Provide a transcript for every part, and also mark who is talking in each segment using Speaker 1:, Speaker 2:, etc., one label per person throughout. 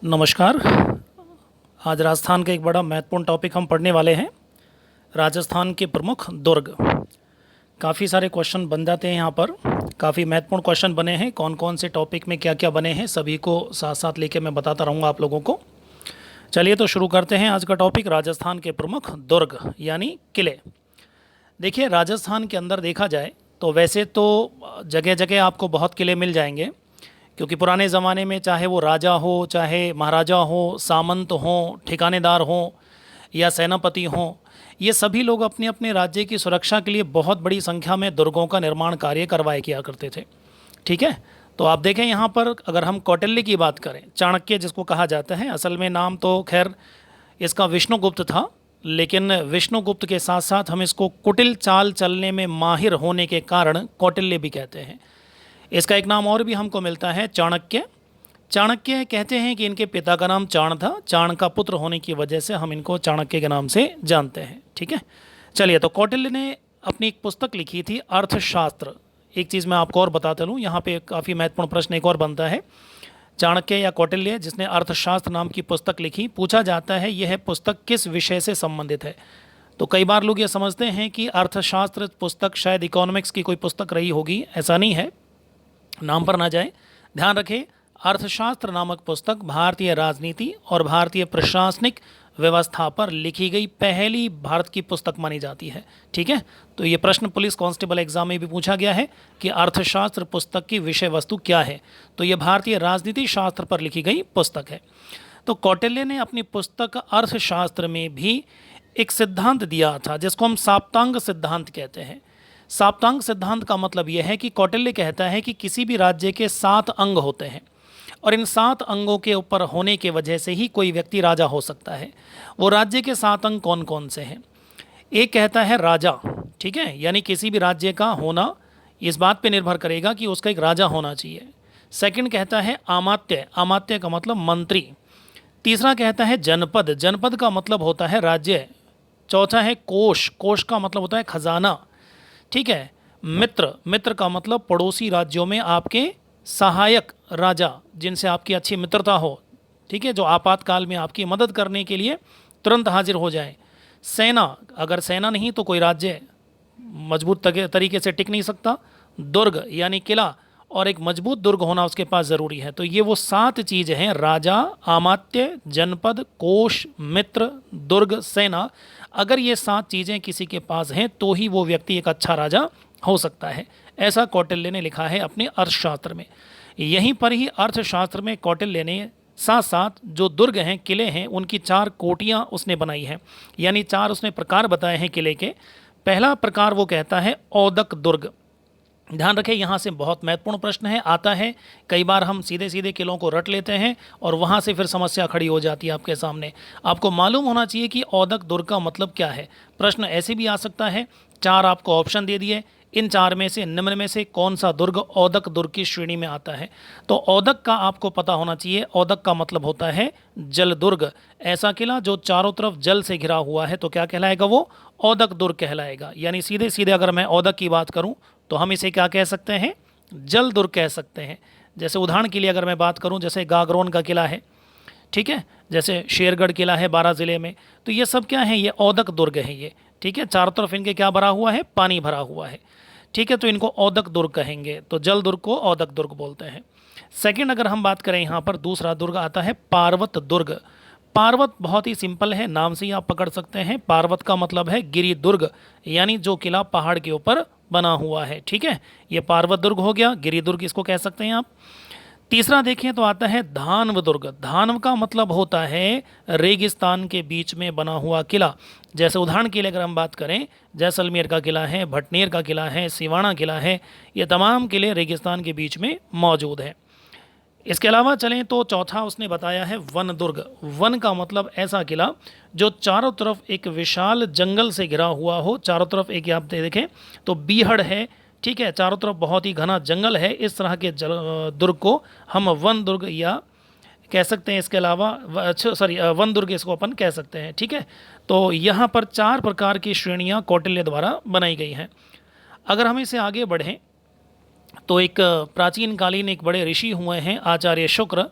Speaker 1: नमस्कार। आज राजस्थान का एक बड़ा महत्वपूर्ण टॉपिक हम पढ़ने वाले हैं। राजस्थान के प्रमुख दुर्ग। काफ़ी सारे क्वेश्चन बन जाते हैं यहाँ पर। काफ़ी महत्वपूर्ण क्वेश्चन बने हैं। कौन कौन से टॉपिक में क्या क्या बने हैं सभी को साथ साथ लेके मैं बताता रहूँगा आप लोगों को। चलिए तो शुरू करते हैं आज का टॉपिक, राजस्थान के प्रमुख दुर्ग यानी किले। देखिए, राजस्थान के अंदर देखा जाए तो वैसे तो जगह जगह आपको बहुत किले मिल जाएंगे, क्योंकि पुराने ज़माने में चाहे वो राजा हो, चाहे महाराजा हो, सामंत हों, ठिकानेदार हों या सेनापति हों, ये सभी लोग अपने अपने राज्य की सुरक्षा के लिए बहुत बड़ी संख्या में दुर्गों का निर्माण कार्य करवाया किया करते थे। ठीक है, तो आप देखें यहाँ पर अगर हम कौटिल्य की बात करें, चाणक्य जिसको कहा जाता है, असल में नाम तो खैर इसका विष्णुगुप्त था, लेकिन विष्णुगुप्त के साथ साथ हम इसको कुटिल चाल चलने में माहिर होने के कारण कौटिल्य भी कहते हैं। इसका एक नाम और भी हमको मिलता है, चाणक्य। चाणक्य कहते हैं कि इनके पिता का नाम चाण था, चाण का पुत्र होने की वजह से हम इनको चाणक्य के नाम से जानते हैं। ठीक है, चलिए तो कौटिल्य ने अपनी एक पुस्तक लिखी थी, अर्थशास्त्र। एक चीज़ मैं आपको और बताता हूँ, यहाँ पे काफ़ी महत्वपूर्ण प्रश्न एक और बनता है। चाणक्य या कौटिल्य जिसने अर्थशास्त्र नाम की पुस्तक लिखी, पूछा जाता है यह पुस्तक किस विषय से संबंधित है। तो कई बार लोग ये समझते हैं कि अर्थशास्त्र पुस्तक शायद इकोनॉमिक्स की कोई पुस्तक रही होगी, ऐसा नहीं है, नाम पर ना जाए। ध्यान रखें, अर्थशास्त्र नामक पुस्तक भारतीय राजनीति और भारतीय प्रशासनिक व्यवस्था पर लिखी गई पहली भारत की पुस्तक मानी जाती है। ठीक है, तो ये प्रश्न पुलिस कांस्टेबल एग्जाम में भी पूछा गया है कि अर्थशास्त्र पुस्तक की विषय वस्तु क्या है, तो ये भारतीय राजनीति शास्त्र पर लिखी गई पुस्तक है। तो कौटिल्य ने अपनी पुस्तक अर्थशास्त्र में भी एक सिद्धांत दिया था जिसको हम साप्तांग सिद्धांत कहते हैं। साप्तांग सिद्धांत का मतलब यह है कि कौटिल्य कहता है कि किसी भी राज्य के 7 अंग होते हैं और इन 7 अंगों के ऊपर होने के वजह से ही कोई व्यक्ति राजा हो सकता है। वो राज्य के 7 अंग कौन कौन से हैं? एक कहता है राजा, ठीक है, यानी किसी भी राज्य का होना इस बात पे निर्भर करेगा कि उसका एक राजा होना चाहिए। सेकंड कहता है आमात्य, आमात्य का मतलब मंत्री। तीसरा कहता है जनपद, जनपद का मतलब होता है राज्य। चौथा है कोश, कोश का मतलब होता है खजाना। ठीक है, मित्र, मित्र का मतलब पड़ोसी राज्यों में आपके सहायक राजा जिनसे आपकी अच्छी मित्रता हो, ठीक है, जो आपातकाल में आपकी मदद करने के लिए तुरंत हाजिर हो जाए। सेना, अगर सेना नहीं तो कोई राज्य मजबूत तरीके से टिक नहीं सकता। दुर्ग यानी किला, और एक मजबूत दुर्ग होना उसके पास ज़रूरी है। तो ये वो 7 चीज़ हैं, राजा, आमात्य, जनपद, कोश, मित्र, दुर्ग, सेना। अगर ये 7 चीज़ें किसी के पास हैं तो ही वो व्यक्ति एक अच्छा राजा हो सकता है। ऐसा कौटिल्य ने लिखा है अपने अर्थशास्त्र में। यहीं पर ही अर्थशास्त्र में कौटिल्य ने साथ साथ जो दुर्ग हैं, किले हैं, उनकी 4 कोटियाँ उसने बनाई हैं, यानी 4 उसने प्रकार बताए हैं किले के। पहला प्रकार वो कहता है औदक दुर्ग। ध्यान रखें, यहाँ से बहुत महत्वपूर्ण प्रश्न है, आता है। कई बार हम सीधे सीधे किलों को रट लेते हैं और वहाँ से फिर समस्या खड़ी हो जाती है आपके सामने। आपको मालूम होना चाहिए कि औदक दुर्ग का मतलब क्या है। प्रश्न ऐसे भी आ सकता है, 4 आपको ऑप्शन दे दिए, इन 4 में से निम्न में से कौन सा दुर्ग औदक दुर्ग की श्रेणी में आता है। तो औदक का आपको पता होना चाहिए, औदक का मतलब होता है जल दुर्ग। ऐसा किला जो चारों तरफ जल से घिरा हुआ है तो क्या कहलाएगा, वो औदक दुर्ग कहलाएगा। यानी सीधे सीधे अगर मैं औदक की बात करूं तो हम इसे क्या कह सकते हैं, जल दुर्ग कह सकते हैं। जैसे उदाहरण के लिए अगर मैं बात करूं, जैसे गागरोन का किला है, ठीक है, जैसे शेरगढ़ किला है 12 ज़िले में, तो ये सब क्या है, ये औदक दुर्ग है ये। ठीक है, चारों तरफ इनके क्या भरा हुआ है, पानी भरा हुआ है। ठीक है, तो इनको औदक दुर्ग कहेंगे। तो जल दुर्ग को औदक दुर्ग बोलते हैं। सेकंड अगर हम बात करें, यहाँ पर दूसरा दुर्ग आता है पार्वत दुर्ग। पार्वत बहुत ही सिंपल है, नाम से ही आप पकड़ सकते हैं। पार्वत का मतलब है गिरि दुर्ग, यानी जो किला पहाड़ के ऊपर बना हुआ है। ठीक है, ये पार्वत दुर्ग हो गया, गिरि दुर्ग इसको कह सकते हैं आप। तीसरा देखें तो आता है धानव दुर्ग। धानव का मतलब होता है रेगिस्तान के बीच में बना हुआ किला। जैसे उदाहरण के लिए अगर हम बात करें, जैसलमेर का किला है, भटनेर का किला है, सिवाना किला है, ये तमाम किले रेगिस्तान के बीच में मौजूद हैं। इसके अलावा चलें तो चौथा उसने बताया है वन दुर्ग। वन का मतलब ऐसा किला जो चारों तरफ एक विशाल जंगल से घिरा हुआ हो, चारों तरफ एक, आप देखें तो बीहड़ है, ठीक है, चारों तरफ बहुत ही घना जंगल है। इस तरह के दुर्ग को हम वन दुर्ग या कह सकते हैं। इसके अलावा वन दुर्ग इसको अपन कह सकते हैं। ठीक है, तो यहाँ पर 4 प्रकार की श्रेणियाँ कौटिल्य द्वारा बनाई गई हैं। अगर हम इसे आगे बढ़ें तो एक प्राचीन कालीन एक बड़े ऋषि हुए हैं आचार्य शुक्र।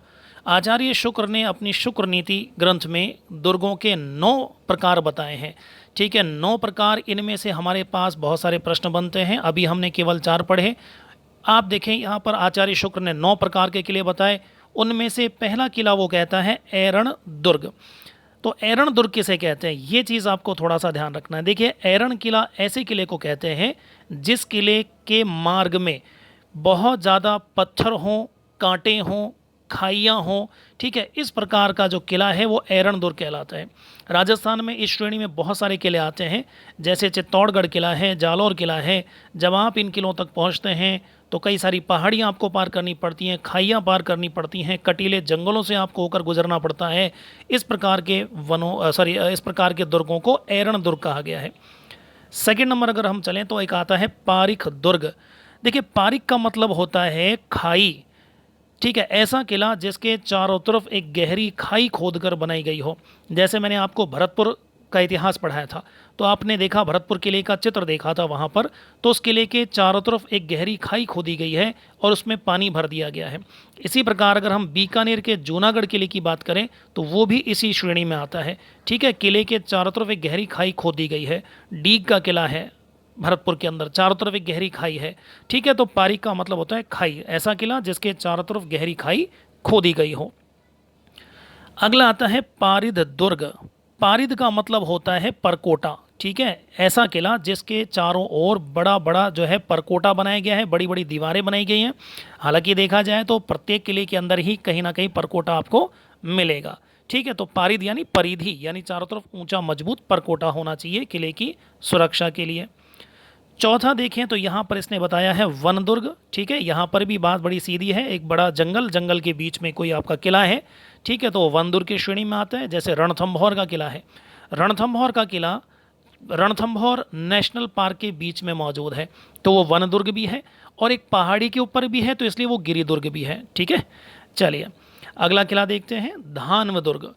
Speaker 1: आचार्य शुक्र ने अपनी शुक्र नीति ग्रंथ में दुर्गों के 9 प्रकार बताए हैं। ठीक है, 9 प्रकार, इनमें से हमारे पास बहुत सारे प्रश्न बनते हैं। अभी हमने केवल 4 पढ़े। आप देखें यहाँ पर आचार्य शुक्र ने 9 प्रकार के किले बताए। उनमें से पहला किला वो कहता है ऐरण दुर्ग। तो ऐरण दुर्ग किसे कहते हैं, ये चीज़ आपको थोड़ा सा ध्यान रखना है। देखिए, ऐरण किला ऐसे किले को कहते हैं जिस किले के मार्ग में बहुत ज़्यादा पत्थर हों, कांटे हों, खाइयाँ हों। ठीक है, इस प्रकार का जो किला है वो ऐरण दुर्ग कहलाता है। राजस्थान में इस श्रेणी में बहुत सारे किले आते हैं, जैसे चित्तौड़गढ़ किला है, जालौर किला है। जब आप इन किलों तक पहुंचते हैं तो कई सारी पहाड़ियाँ आपको पार करनी पड़ती हैं, खाइयाँ पार करनी पड़ती हैं, कटीले जंगलों से आपको होकर गुजरना पड़ता है। इस प्रकार के इस प्रकार के दुर्गों को ऐरण दुर्ग कहा गया है। सेकंड नंबर अगर हम चलें तो एक आता है पारिख दुर्ग। देखिए, पारिख का मतलब होता है खाई। ठीक है, ऐसा किला जिसके चारों तरफ एक गहरी खाई खोदकर बनाई गई हो। जैसे मैंने आपको भरतपुर का इतिहास पढ़ाया था, तो आपने देखा, भरतपुर किले का चित्र देखा था वहाँ पर, तो उस किले के चारों तरफ एक गहरी खाई खोदी गई है और उसमें पानी भर दिया गया है। इसी प्रकार अगर हम बीकानेर के जूनागढ़ किले की बात करें तो वो भी इसी श्रेणी में आता है। ठीक है, किले के चारों तरफ एक गहरी खाई खोदी गई है। डीग का किला है भरतपुर के अंदर, चारों तरफ एक गहरी खाई है। ठीक है, तो पारिक का मतलब होता है खाई, ऐसा किला जिसके चारों तरफ गहरी खाई खोदी गई हो। अगला आता है पारिद दुर्ग। पारिद का मतलब होता है परकोटा। ठीक है, ऐसा किला जिसके चारों ओर बड़ा बड़ा जो है परकोटा बनाया गया है, बड़ी बड़ी दीवारें बनाई गई हैं। हालांकि देखा जाए तो प्रत्येक किले के अंदर ही कहीं ना कहीं परकोटा आपको मिलेगा। ठीक है, तो पारिद यानी परिधि, यानी चारों तरफ ऊंचा मजबूत परकोटा होना चाहिए किले की सुरक्षा के लिए। चौथा देखें तो यहाँ पर इसने बताया है वन दुर्ग। ठीक है, यहाँ पर भी बात बड़ी सीधी है, एक बड़ा जंगल, जंगल के बीच में कोई आपका किला है। ठीक है, तो वन दुर्ग की श्रेणी में आता है। जैसे रणथंभौर का किला है, रणथंभौर का किला रणथंभौर नेशनल पार्क के बीच में मौजूद है, तो वो वन दुर्ग भी है और एक पहाड़ी के ऊपर भी है, तो इसलिए वो गिरि दुर्ग भी है। ठीक है, चलिए अगला किला देखते हैं, धानव दुर्ग।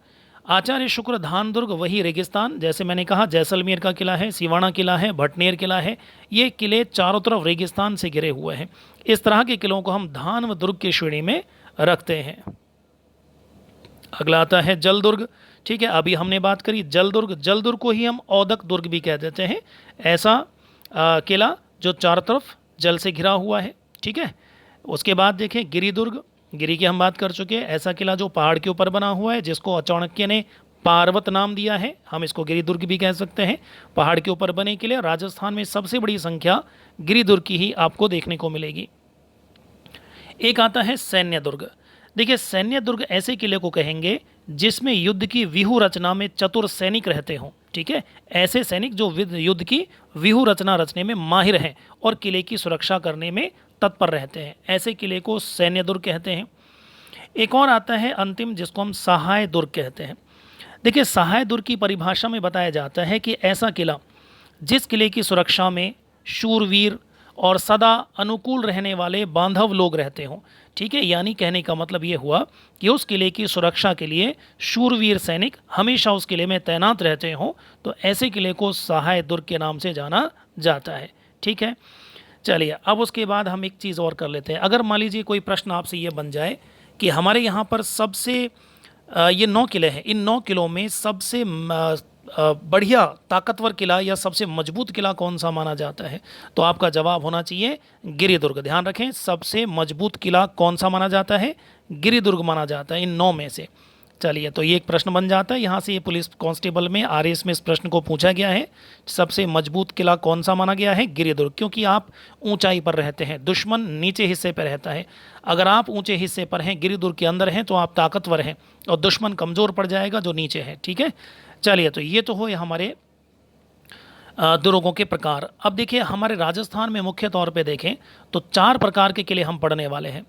Speaker 1: आचार्य शुक्र धान दुर्ग वही रेगिस्तान, जैसे मैंने कहा जैसलमेर का किला है, सिवाना किला है, भटनेर किला है, ये किले चारों तरफ रेगिस्तान से घिरे हुए हैं। इस तरह के किलों को हम धानव दुर्ग की श्रेणी में रखते हैं। अगला आता है जल दुर्ग। ठीक है, अभी हमने बात करी जल दुर्ग, जल दुर्ग को ही हम औदक दुर्ग भी कह देते हैं, ऐसा किला जो चारों तरफ जल से घिरा हुआ है। ठीक है, उसके बाद देखें गिरि दुर्ग, गिरि की हम बात कर चुके हैं, ऐसा किला जो पहाड़ के ऊपर बना हुआ है, जिसको चाणक्य ने पार्वत नाम दिया है, हम इसको गिरि दुर्ग भी कह सकते हैं। पहाड़ के ऊपर बने किले, राजस्थान में सबसे बड़ी संख्या गिरि दुर्ग की ही आपको देखने को मिलेगी। एक आता है सैन्य दुर्ग। देखिए, सैन्य दुर्ग ऐसे किले को कहेंगे जिसमें युद्ध की व्यूह रचना में चतुर सैनिक रहते हों। ठीक है, ऐसे सैनिक जो युद्ध की व्यूह रचना रचने में माहिर हैं और किले की सुरक्षा करने में तत्पर रहते हैं, ऐसे किले को सैन्य दुर्ग कहते हैं। एक और आता है अंतिम, जिसको हम सहाय दुर्ग कहते हैं। देखिए, सहाय दुर्ग की परिभाषा में बताया जाता है कि ऐसा किला जिस किले की सुरक्षा में शूरवीर और सदा अनुकूल रहने वाले बांधव लोग रहते हों। ठीक है, यानी कहने का मतलब ये हुआ कि उस किले की सुरक्षा के लिए शूरवीर सैनिक हमेशा उस किले में तैनात रहते हों, तो ऐसे किले को सहाय दुर्ग के नाम से जाना जाता है। ठीक है, चलिए अब उसके बाद हम एक चीज़ और कर लेते हैं। अगर मान लीजिए कोई प्रश्न आपसे ये बन जाए कि हमारे यहाँ पर सबसे ये 9 किले हैं, इन 9 किलों में सबसे बढ़िया ताकतवर किला या सबसे मजबूत किला कौन सा माना जाता है, तो आपका जवाब होना चाहिए गिरि दुर्ग। ध्यान रखें, सबसे मजबूत किला कौन सा माना जाता है, गिरि दुर्ग माना जाता है इन 9 में से। चलिए, तो ये एक प्रश्न बन जाता है यहाँ से, ये पुलिस कांस्टेबल में आरएएस में इस प्रश्न को पूछा गया है, सबसे मजबूत किला कौन सा माना गया है, गिरि दुर्ग, क्योंकि आप ऊंचाई पर रहते हैं, दुश्मन नीचे हिस्से पर रहता है। अगर आप ऊंचे हिस्से पर हैं, गिरि दुर्ग के अंदर हैं, तो आप ताकतवर हैं और दुश्मन कमज़ोर पड़ जाएगा जो नीचे है। ठीक है, चलिए, तो ये तो हो हमारे दुर्गों के प्रकार। अब देखिए, हमारे राजस्थान में मुख्य तौर पे देखें तो 4 प्रकार के किले हम पढ़ने वाले हैं।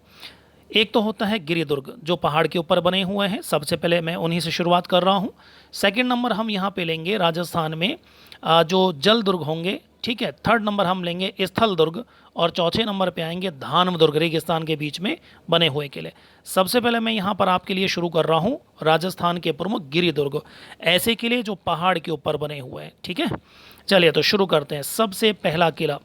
Speaker 1: एक तो होता है गिरि दुर्ग, जो पहाड़ के ऊपर बने हुए हैं, सबसे पहले मैं उन्हीं से शुरुआत कर रहा हूँ। सेकंड नंबर हम यहाँ पे लेंगे राजस्थान में जो जल दुर्ग होंगे। ठीक है, थर्ड नंबर हम लेंगे स्थल दुर्ग और चौथे नंबर पे आएंगे धानव दुर्ग, रेगिस्तान के बीच में बने हुए किले। सबसे पहले मैं यहाँ पर आपके लिए शुरू कर रहा हूँ राजस्थान के प्रमुख गिरि दुर्ग, ऐसे किले जो पहाड़ के ऊपर बने हुए हैं। ठीक है, चलिए तो शुरू करते हैं। सबसे पहला किला,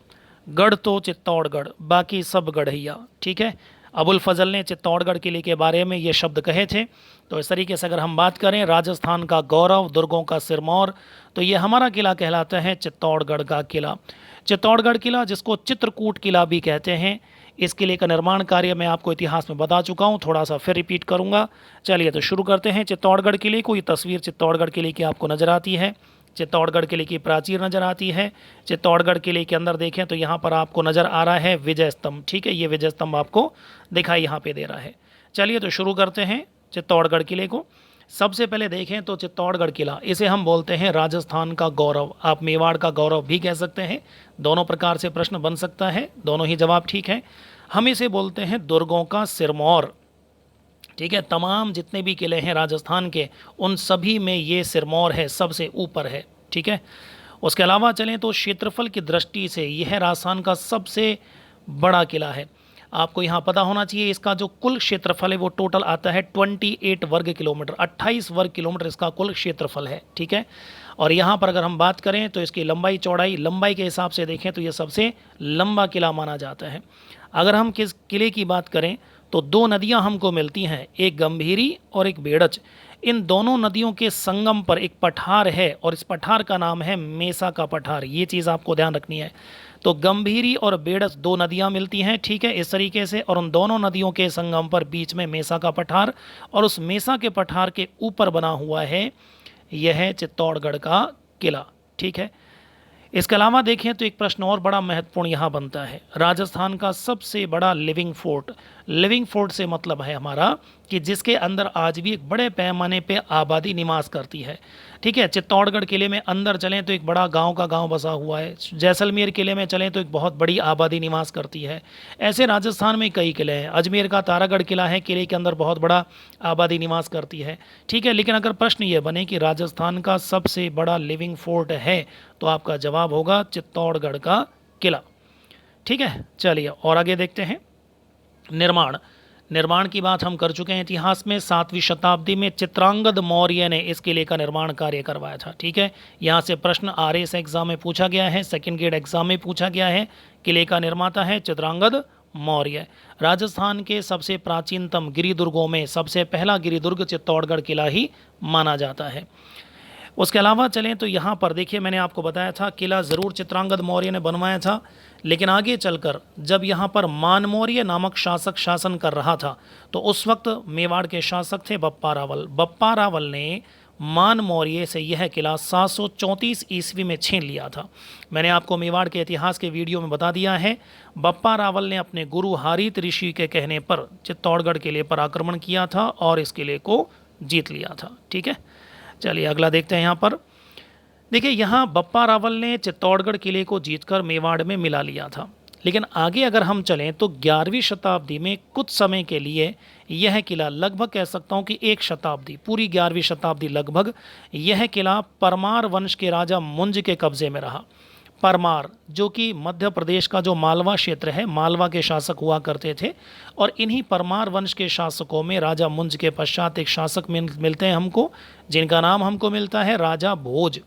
Speaker 1: गढ़ तो चित्तौड़गढ़, बाकी सब गढ़ैया। ठीक है, अबुल फजल ने चित्तौड़गढ़ किले के बारे में ये शब्द कहे थे। तो इस तरीके से अगर हम बात करें राजस्थान का गौरव, दुर्गों का सिरमौर, तो ये हमारा किला कहलाता है चित्तौड़गढ़ का किला। चित्तौड़गढ़ किला जिसको चित्रकूट किला भी कहते हैं, इस किले का निर्माण कार्य मैं आपको इतिहास में बता चुका हूँ, थोड़ा सा फिर रिपीट करूँगा। चलिए तो शुरू करते हैं चित्तौड़गढ़ किले को। ये तस्वीर चित्तौड़गढ़ किले की आपको नज़र आती है, चित्तौड़गढ़ किले की प्राचीर नज़र आती है। चित्तौड़गढ़ किले के अंदर देखें तो यहाँ पर आपको नज़र आ रहा है विजय स्तंभ, ठीक है, ये विजय स्तंभ आपको दिखाई यहाँ पे दे रहा है। चलिए तो शुरू करते हैं चित्तौड़गढ़ किले को। सबसे पहले देखें तो चित्तौड़गढ़ किला, इसे हम बोलते हैं राजस्थान का गौरव, आप मेवाड़ का गौरव भी कह सकते हैं। दोनों प्रकार से प्रश्न बन सकता है, दोनों ही जवाब ठीक है। हम इसे बोलते हैं दुर्गों का सिरमौर, ठीक है। तमाम जितने भी किले हैं राजस्थान के, उन सभी में ये सिरमौर है, सबसे ऊपर है, ठीक है। उसके अलावा चलें तो क्षेत्रफल की दृष्टि से यह राजस्थान का सबसे बड़ा किला है। आपको यहाँ पता होना चाहिए इसका जो कुल क्षेत्रफल है वो टोटल आता है 28 वर्ग किलोमीटर, 28 वर्ग किलोमीटर इसका कुल क्षेत्रफल है, ठीक है। और यहाँ पर अगर हम बात करें तो इसकी लंबाई चौड़ाई, लंबाई के हिसाब से देखें तो ये सबसे लंबा किला माना जाता है। अगर हम किस किले की बात करें तो दो नदियाँ हमको मिलती हैं, एक गंभीरी और एक बेड़च। इन दोनों नदियों के संगम पर एक पठार है और इस पठार का नाम है मेसा का पठार, ये चीज़ आपको ध्यान रखनी है। तो गंभीरी और बेड़च दो नदियां मिलती हैं, ठीक है, इस तरीके से, और उन दोनों नदियों के संगम पर बीच में मेसा का पठार, और उस मेसा के पठार के ऊपर बना हुआ है यह है चित्तौड़गढ़ का किला, ठीक है। इसके अलावा देखें तो एक प्रश्न और बड़ा महत्वपूर्ण यहाँ बनता है, राजस्थान का सबसे बड़ा लिविंग फोर्ट। लिविंग फोर्ट से मतलब है हमारा कि जिसके अंदर आज भी एक बड़े पैमाने पे आबादी निवास करती है, ठीक है। चित्तौड़गढ़ किले में अंदर चलें तो एक बड़ा गांव का गांव बसा हुआ है, जैसलमेर किले में चलें तो एक बहुत बड़ी आबादी निवास करती है। ऐसे राजस्थान में कई किले हैं, अजमेर का तारागढ़ किला है, किले के अंदर बहुत बड़ा आबादी निवास करती है, ठीक है। लेकिन अगर प्रश्न ये बने कि राजस्थान का सबसे बड़ा लिविंग फोर्ट है तो आपका जवाब होगा चित्तौड़गढ़ का किला, ठीक है। चलिए और आगे देखते हैं। निर्माण की बात हम कर चुके हैं। इतिहास में 7वीं शताब्दी में चित्रांगद मौर्य ने इस किले का निर्माण कार्य करवाया था, ठीक है। यहाँ से प्रश्न RS एग्जाम में पूछा गया है, सेकंड ग्रेड एग्जाम में पूछा गया है। किले का निर्माता है चित्रांगद मौर्य। राजस्थान के सबसे प्राचीनतम गिरिदुर्गों में सबसे पहला गिरिदुर्ग चित्तौड़गढ़ किला ही माना जाता है। उसके अलावा चलें तो यहाँ पर देखिए, मैंने आपको बताया था किला ज़रूर चित्रांगद मौर्य ने बनवाया था, लेकिन आगे चलकर जब यहाँ पर मान मौर्य नामक शासक शासन कर रहा था तो उस वक्त मेवाड़ के शासक थे बप्पा रावल। बप्पा रावल ने मान मौर्य से यह किला 734 ईस्वी में छीन लिया था। मैंने आपको मेवाड़ के इतिहास के वीडियो में बता दिया है। बप्पा रावल ने अपने गुरु हारीत ऋषि के कहने पर चित्तौड़गढ़ किले पर आक्रमण किया था और इस किले को जीत लिया था, ठीक है। चलिए अगला देखते हैं। यहाँ पर देखिए, यहाँ बप्पा रावल ने चित्तौड़गढ़ किले को जीतकर मेवाड़ में मिला लिया था। लेकिन आगे अगर हम चलें तो 11वीं शताब्दी में कुछ समय के लिए यह किला, लगभग कह सकता हूँ कि एक शताब्दी, पूरी 11वीं शताब्दी लगभग, यह किला परमार वंश के राजा मुंज के कब्जे में रहा। परमार जो कि मध्य प्रदेश का जो मालवा क्षेत्र है, मालवा के शासक हुआ करते थे, और इन्हीं परमार वंश के शासकों में राजा मुंज के पश्चात एक शासक मिलते हैं हमको, जिनका नाम हमको मिलता है राजा भोज।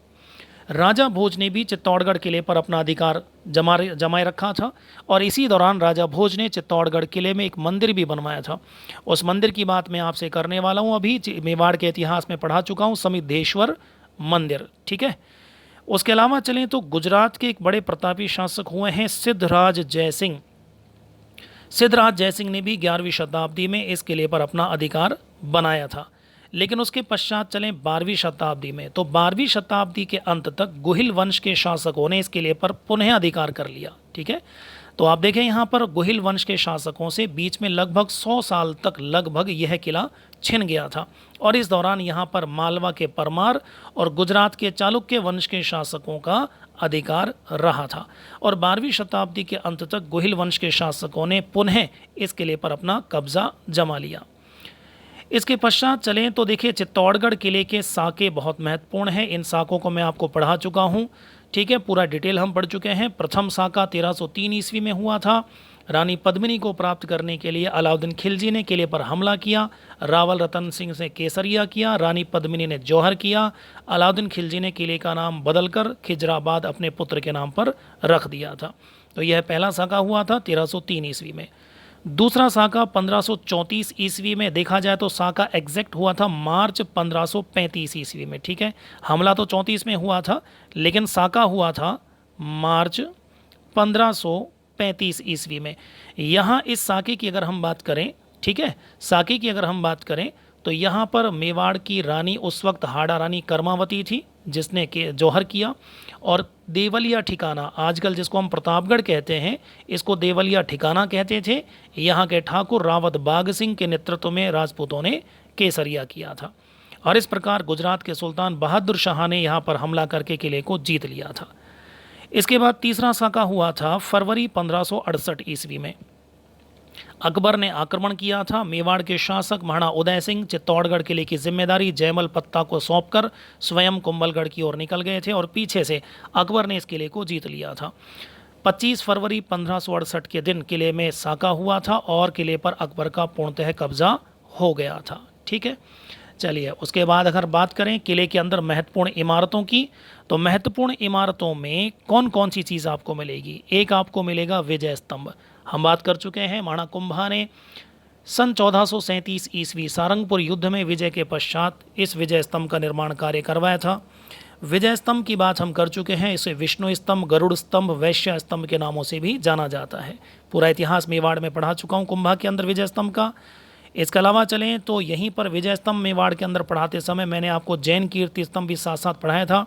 Speaker 1: राजा भोज ने भी चित्तौड़गढ़ किले पर अपना अधिकार जमाए रखा था, और इसी दौरान राजा भोज ने चित्तौड़गढ़ किले में एक मंदिर भी बनवाया था। उस मंदिर की बात मैं आपसे करने वाला हूँ, अभी मेवाड़ के इतिहास में पढ़ा चुका हूँ, समिद्धेश्वर मंदिर, ठीक है। उसके अलावा चलें तो गुजरात के एक बड़े प्रतापी शासक हुए हैं सिद्धराज जयसिंह। सिद्धराज जयसिंह ने भी 11वीं शताब्दी में इस किले पर अपना अधिकार बनाया था। लेकिन उसके पश्चात चलें 12वीं शताब्दी में, तो 12वीं शताब्दी के अंत तक गुहिल वंश के शासकों ने इस किले पर पुनः अधिकार कर लिया, ठीक है। तो आप देखें यहाँ पर गुहिल वंश के शासकों से बीच में लगभग 100 साल तक लगभग यह किला छिन गया था, और इस दौरान यहाँ पर मालवा के परमार और गुजरात के चालुक्य वंश के शासकों का अधिकार रहा था। और 12वीं शताब्दी के अंत तक गुहिल वंश के शासकों ने पुनः इस किले पर अपना कब्जा जमा लिया। इसके पश्चात चलें तो देखिए, चित्तौड़गढ़ किले के साके बहुत महत्वपूर्ण हैं। इन साकों को मैं आपको पढ़ा चुका हूँ, ठीक है, पूरा डिटेल हम पढ़ चुके हैं। प्रथम साका 1303 ईस्वी में हुआ था। रानी पद्मिनी को प्राप्त करने के लिए अलाउद्दीन खिलजी ने किले पर हमला किया। रावल रतन सिंह से केसरिया किया, रानी पद्मिनी ने जौहर किया। अलाउद्दीन खिलजी ने किले का नाम बदलकर खिजराबाद अपने पुत्र के नाम पर रख दिया था। तो यह पहला साका हुआ था 1303 ईस्वी में। दूसरा साका 1534 ईस्वी में, देखा जाए तो साका एग्जैक्ट हुआ था मार्च 1535 ईस्वी में, ठीक है। हमला तो 34 में हुआ था, लेकिन साका हुआ था मार्च 1535 ईस्वी में। यहाँ इस साके की अगर हम बात करें, ठीक है, साके की अगर हम बात करें तो यहाँ पर मेवाड़ की रानी उस वक्त हाड़ा रानी कर्मावती थी, जिसने के जौहर किया। और देवलिया ठिकाना, आजकल जिसको हम प्रतापगढ़ कहते हैं, इसको देवलिया ठिकाना कहते थे। यहाँ के ठाकुर रावत बाग सिंह के नेतृत्व में राजपूतों ने केसरिया किया था। और इस प्रकार गुजरात के सुल्तान बहादुर शाह ने यहाँ पर हमला करके किले को जीत लिया था। इसके बाद तीसरा साका हुआ था फरवरी 1568 ईस्वी में। अकबर ने आक्रमण किया था। मेवाड़ के शासक महाराणा उदय सिंह चित्तौड़गढ़ किले की जिम्मेदारी जयमल पत्ता को सौंपकर स्वयं कुंभलगढ़ की ओर निकल गए थे और पीछे से अकबर ने इस किले को जीत लिया था। 25 फरवरी 1568 के दिन किले में साका हुआ था और किले पर अकबर का पूर्णतः कब्जा हो गया था, ठीक है। चलिए, उसके बाद अगर बात करें किले के अंदर महत्वपूर्ण इमारतों की, तो महत्वपूर्ण इमारतों में कौन कौन सी चीज़ आपको मिलेगी। एक आपको मिलेगा विजय स्तंभ, हम बात कर चुके हैं। महाराणा कुंभा ने सन 1437 ईस्वी सारंगपुर युद्ध में विजय के पश्चात इस विजय स्तंभ का निर्माण कार्य करवाया था। विजय स्तंभ की बात हम कर चुके हैं। इसे विष्णु स्तंभ, गरुड़ स्तंभ, वैश्य स्तंभ के नामों से भी जाना जाता है। पूरा इतिहास मेवाड़ में पढ़ा चुका हूँ कुंभा के अंदर विजय स्तंभ का। इसके अलावा चलें तो यहीं पर विजय स्तंभ मेवाड़ के अंदर पढ़ाते समय मैंने आपको जैन कीर्ति स्तंभ भी साथ साथ पढ़ाया था।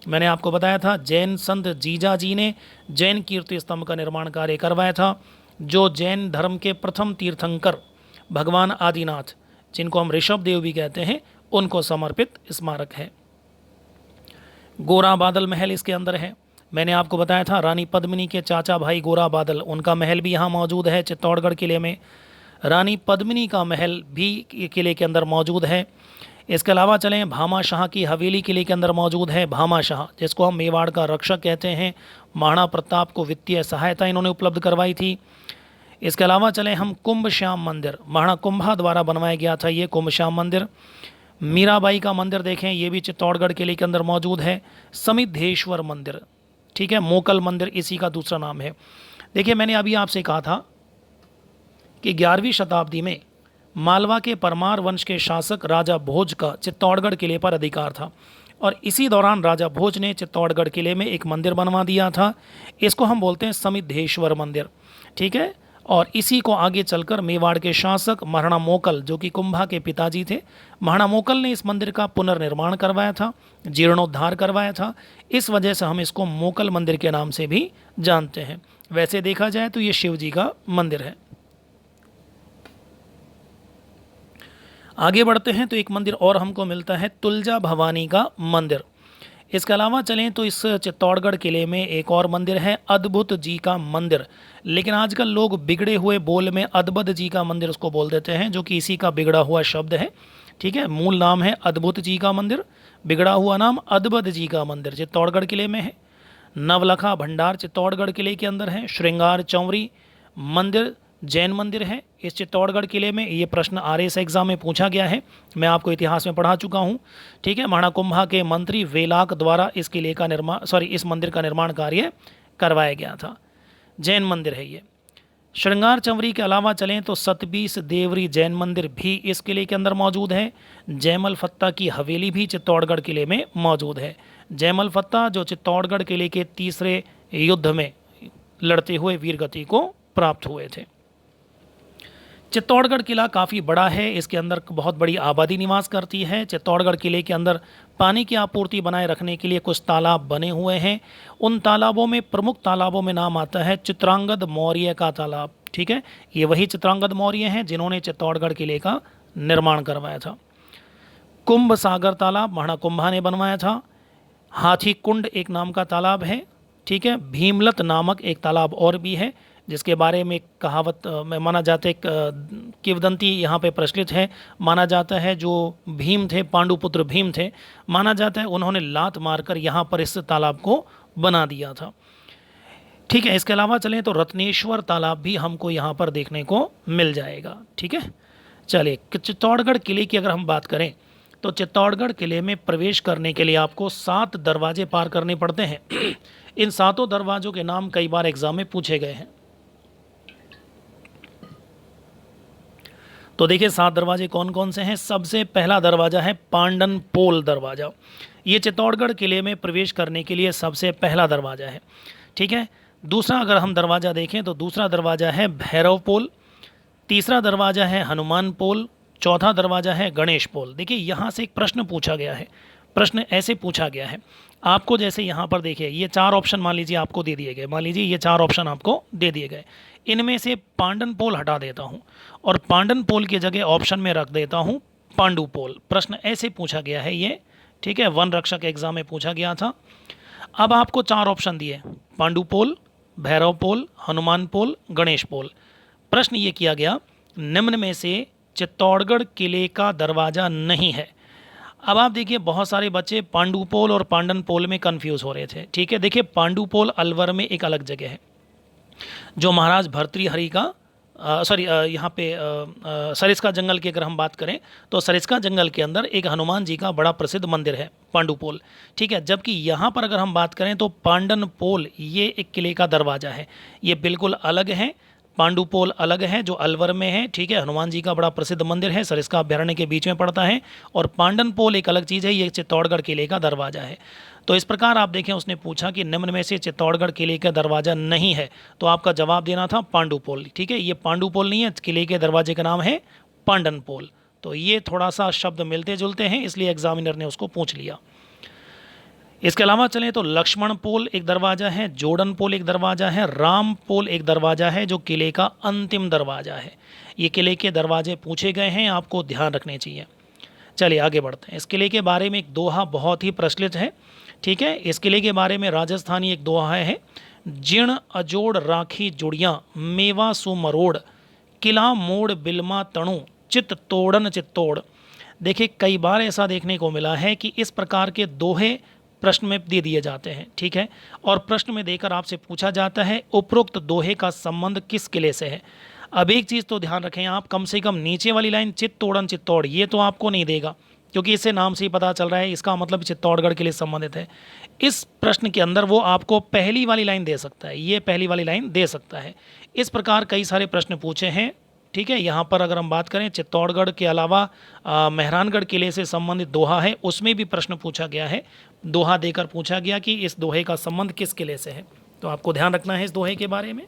Speaker 1: मैंने आपको बताया था जैन संत जीजा जी ने जैन कीर्ति स्तंभ का निर्माण कार्य करवाया था, जो जैन धर्म के प्रथम तीर्थंकर भगवान आदिनाथ, जिनको हम ऋषभ देव भी कहते हैं, उनको समर्पित स्मारक है। गोरा बादल महल इसके अंदर है। मैंने आपको बताया था रानी पद्मिनी के चाचा भाई गोरा बादल, उनका महल भी यहाँ मौजूद है चित्तौड़गढ़ किले में। रानी पद्मिनी का महल भी किले के अंदर मौजूद है। इसके अलावा चलें, भामाशाह की हवेली किले के अंदर मौजूद है। भामाशाह, जिसको हम मेवाड़ का रक्षक कहते हैं, महाराणा प्रताप को वित्तीय सहायता इन्होंने उपलब्ध करवाई थी। इसके अलावा चलें हम कुंभ श्याम मंदिर, महाराणा कुंभा द्वारा बनवाया गया था ये कुंभ श्याम मंदिर। मीराबाई का मंदिर देखें, ये भी चित्तौड़गढ़ किले के अंदर मौजूद है। समिद्धेश्वर मंदिर, ठीक है, मोकल मंदिर इसी का दूसरा नाम है। देखिए, मैंने अभी आपसे कहा था कि 11वीं शताब्दी में मालवा के परमार वंश के शासक राजा भोज का चित्तौड़गढ़ किले पर अधिकार था और इसी दौरान राजा भोज ने चित्तौड़गढ़ किले में एक मंदिर बनवा दिया था। इसको हम बोलते हैं समिद्धेश्वर मंदिर, ठीक है। और इसी को आगे चलकर मेवाड़ के शासक महाराणा मोकल, जो कि कुंभा के पिताजी थे, महाराणा मोकल ने इस मंदिर का पुनर्निर्माण करवाया था, जीर्णोद्धार करवाया था। इस वजह से हम इसको मोकल मंदिर के नाम से भी जानते हैं। वैसे देखा जाए तो ये शिव जी का मंदिर है। आगे बढ़ते हैं तो एक मंदिर और हमको मिलता है, तुलजा भवानी का मंदिर। इसके अलावा चलें तो इस चित्तौड़गढ़ किले में एक और मंदिर है, अद्भुत जी का मंदिर। लेकिन आजकल लोग बिगड़े हुए बोल में अद्भुत जी का मंदिर उसको बोल देते हैं, जो कि इसी का बिगड़ा हुआ शब्द है, ठीक है। मूल नाम है अद्भुत जी का मंदिर, बिगड़ा हुआ नाम अद्भुत जी का मंदिर चित्तौड़गढ़ किले में है। नवलखा भंडार चित्तौड़गढ़ किले के अंदर है। श्रृंगार चौरी मंदिर जैन मंदिर है इस चित्तौड़गढ़ किले में। ये प्रश्न RS एग्जाम में पूछा गया है, मैं आपको इतिहास में पढ़ा चुका हूँ, ठीक है। महाराणा कुंभा के मंत्री वेलाक द्वारा इस किले का इस मंदिर का निर्माण कार्य करवाया गया था। जैन मंदिर है ये। श्रृंगार चंवरी के अलावा चलें तो सतबीस देवरी जैन मंदिर भी इस किले के अंदर मौजूद है। जयमल फत्ता की हवेली भी चित्तौड़गढ़ किले में मौजूद है। जयमल फत्ता जो चित्तौड़गढ़ किले के तीसरे युद्ध में लड़ते हुए वीरगति को प्राप्त हुए थे। चित्तौड़गढ़ किला काफ़ी बड़ा है, इसके अंदर बहुत बड़ी आबादी निवास करती है। चित्तौड़गढ़ किले के अंदर पानी की आपूर्ति बनाए रखने के लिए कुछ तालाब बने हुए हैं। उन तालाबों में प्रमुख तालाबों में नाम आता है चित्रांगद मौर्य का तालाब, ठीक है। ये वही चित्रांगद मौर्य हैं जिन्होंने चित्तौड़गढ़ किले का निर्माण करवाया था। कुंभ सागर तालाब महाराणा कुंभा ने बनवाया था। हाथी कुंड एक नाम का तालाब है, ठीक है। भीमलत नामक एक तालाब और भी है, जिसके बारे में एक कहावत में माना जाता है, किंवदंती यहाँ पे प्रचलित है। माना जाता है जो भीम थे, पांडुपुत्र भीम थे, माना जाता है उन्होंने लात मारकर यहाँ पर इस तालाब को बना दिया था, ठीक है। इसके अलावा चलें तो रत्नेश्वर तालाब भी हमको यहाँ पर देखने को मिल जाएगा, ठीक है। चलिए, चित्तौड़गढ़ किले की अगर हम बात करें तो चित्तौड़गढ़ किले में प्रवेश करने के लिए आपको 7 दरवाजे पार करने पड़ते हैं। इन 7 दरवाज़ों के नाम कई बार एग्जाम में पूछे गए हैं। तो देखिए 7 दरवाजे कौन कौन से हैं। सबसे पहला दरवाज़ा है पांडन पोल दरवाज़ा। ये चित्तौड़गढ़ किले में प्रवेश करने के लिए सबसे पहला दरवाज़ा है, ठीक है। दूसरा अगर हम दरवाज़ा देखें तो दूसरा दरवाज़ा है भैरव पोल, तीसरा दरवाज़ा है हनुमान पोल, चौथा दरवाज़ा है गणेश पोल। देखिए यहाँ से एक प्रश्न पूछा गया है, प्रश्न ऐसे पूछा गया है आपको, जैसे यहाँ पर देखिए ये 4 ऑप्शन मान लीजिए आपको दे दिए गए, मान लीजिए ये 4 ऑप्शन आपको दे दिए गए, इनमें से पांडन पोल हटा देता हूँ और पांडन पोल की जगह ऑप्शन में रख देता हूँ पांडु पोल। प्रश्न ऐसे पूछा गया है ये, ठीक है, वन रक्षक एग्जाम में पूछा गया था। अब आपको 4 ऑप्शन दिए, पांडु पोल, भैरव पोल, हनुमान पोल, गणेश पोल। प्रश्न ये किया गया निम्न में से चित्तौड़गढ़ किले का दरवाज़ा नहीं है। अब आप देखिए बहुत सारे बच्चे पांडुपोल और पांडन पोल में कंफ्यूज हो रहे थे, ठीक है। देखिए पांडुपोल अलवर में एक अलग जगह है, जो महाराज भर्तृहरि का यहाँ पे सरिस्का जंगल की अगर हम बात करें तो सरिस्का जंगल के अंदर एक हनुमान जी का बड़ा प्रसिद्ध मंदिर है पांडुपोल, ठीक है। जबकि यहाँ पर अगर हम बात करें तो पांडन पोल ये एक किले का दरवाज़ा है, ये बिल्कुल अलग है। पांडुपोल अलग है जो अलवर में है, ठीक है, हनुमान जी का बड़ा प्रसिद्ध मंदिर है, सरिस्का अभ्यारण्य के बीच में पड़ता है। और पांडन पोल एक अलग चीज़ है, ये चित्तौड़गढ़ किले का दरवाज़ा है। तो इस प्रकार आप देखें उसने पूछा कि निम्न में से चित्तौड़गढ़ किले का दरवाज़ा नहीं है, तो आपका जवाब देना था पांडुपोल, ठीक है। ये पांडुपोल नहीं है, किले के दरवाजे का नाम है पांडन पोल। तो ये थोड़ा सा शब्द मिलते जुलते हैं, इसलिए एग्जामिनर ने उसको पूछ लिया। इसके अलावा चलें तो लक्ष्मण पोल एक दरवाज़ा है, जोड़न पोल एक दरवाज़ा है, राम पोल एक दरवाज़ा है जो किले का अंतिम दरवाज़ा है। ये किले के दरवाजे पूछे गए हैं, आपको ध्यान रखने चाहिए। चलिए आगे बढ़ते हैं। इस किले के बारे में एक दोहा बहुत ही प्रचलित है, ठीक है। इस किले के बारे में राजस्थानी एक दोहा है, जिण अजोड़ राखी जुड़ियाँ मेवा सुमरोड़, किला मोड़ बिलमा तणु चित तोड़न चित्तौड़। देखिए कई बार ऐसा देखने को मिला है कि इस प्रकार के दोहे प्रश्न में दे दिए जाते हैं, ठीक है, और प्रश्न में देकर आपसे पूछा जाता है उपरोक्त दोहे का संबंध किस किले से है। अब एक चीज़ तो ध्यान रखें आप, कम से कम नीचे वाली लाइन चित्तौड़न चित्तौड़ ये तो आपको नहीं देगा, क्योंकि इससे नाम से ही पता चल रहा है इसका मतलब चित्तौड़गढ़ के लिए संबंधित है। इस प्रश्न के अंदर वो आपको पहली वाली लाइन दे सकता है, ये पहली वाली लाइन दे सकता है। इस प्रकार कई सारे प्रश्न पूछे हैं, ठीक है। यहाँ पर अगर हम बात करें चित्तौड़गढ़ के अलावा मेहरानगढ़ किले से संबंधित दोहा है, उसमें भी प्रश्न पूछा गया है, दोहा देकर पूछा गया कि इस दोहे का संबंध किस किले से है, तो आपको ध्यान रखना है इस दोहे के बारे में।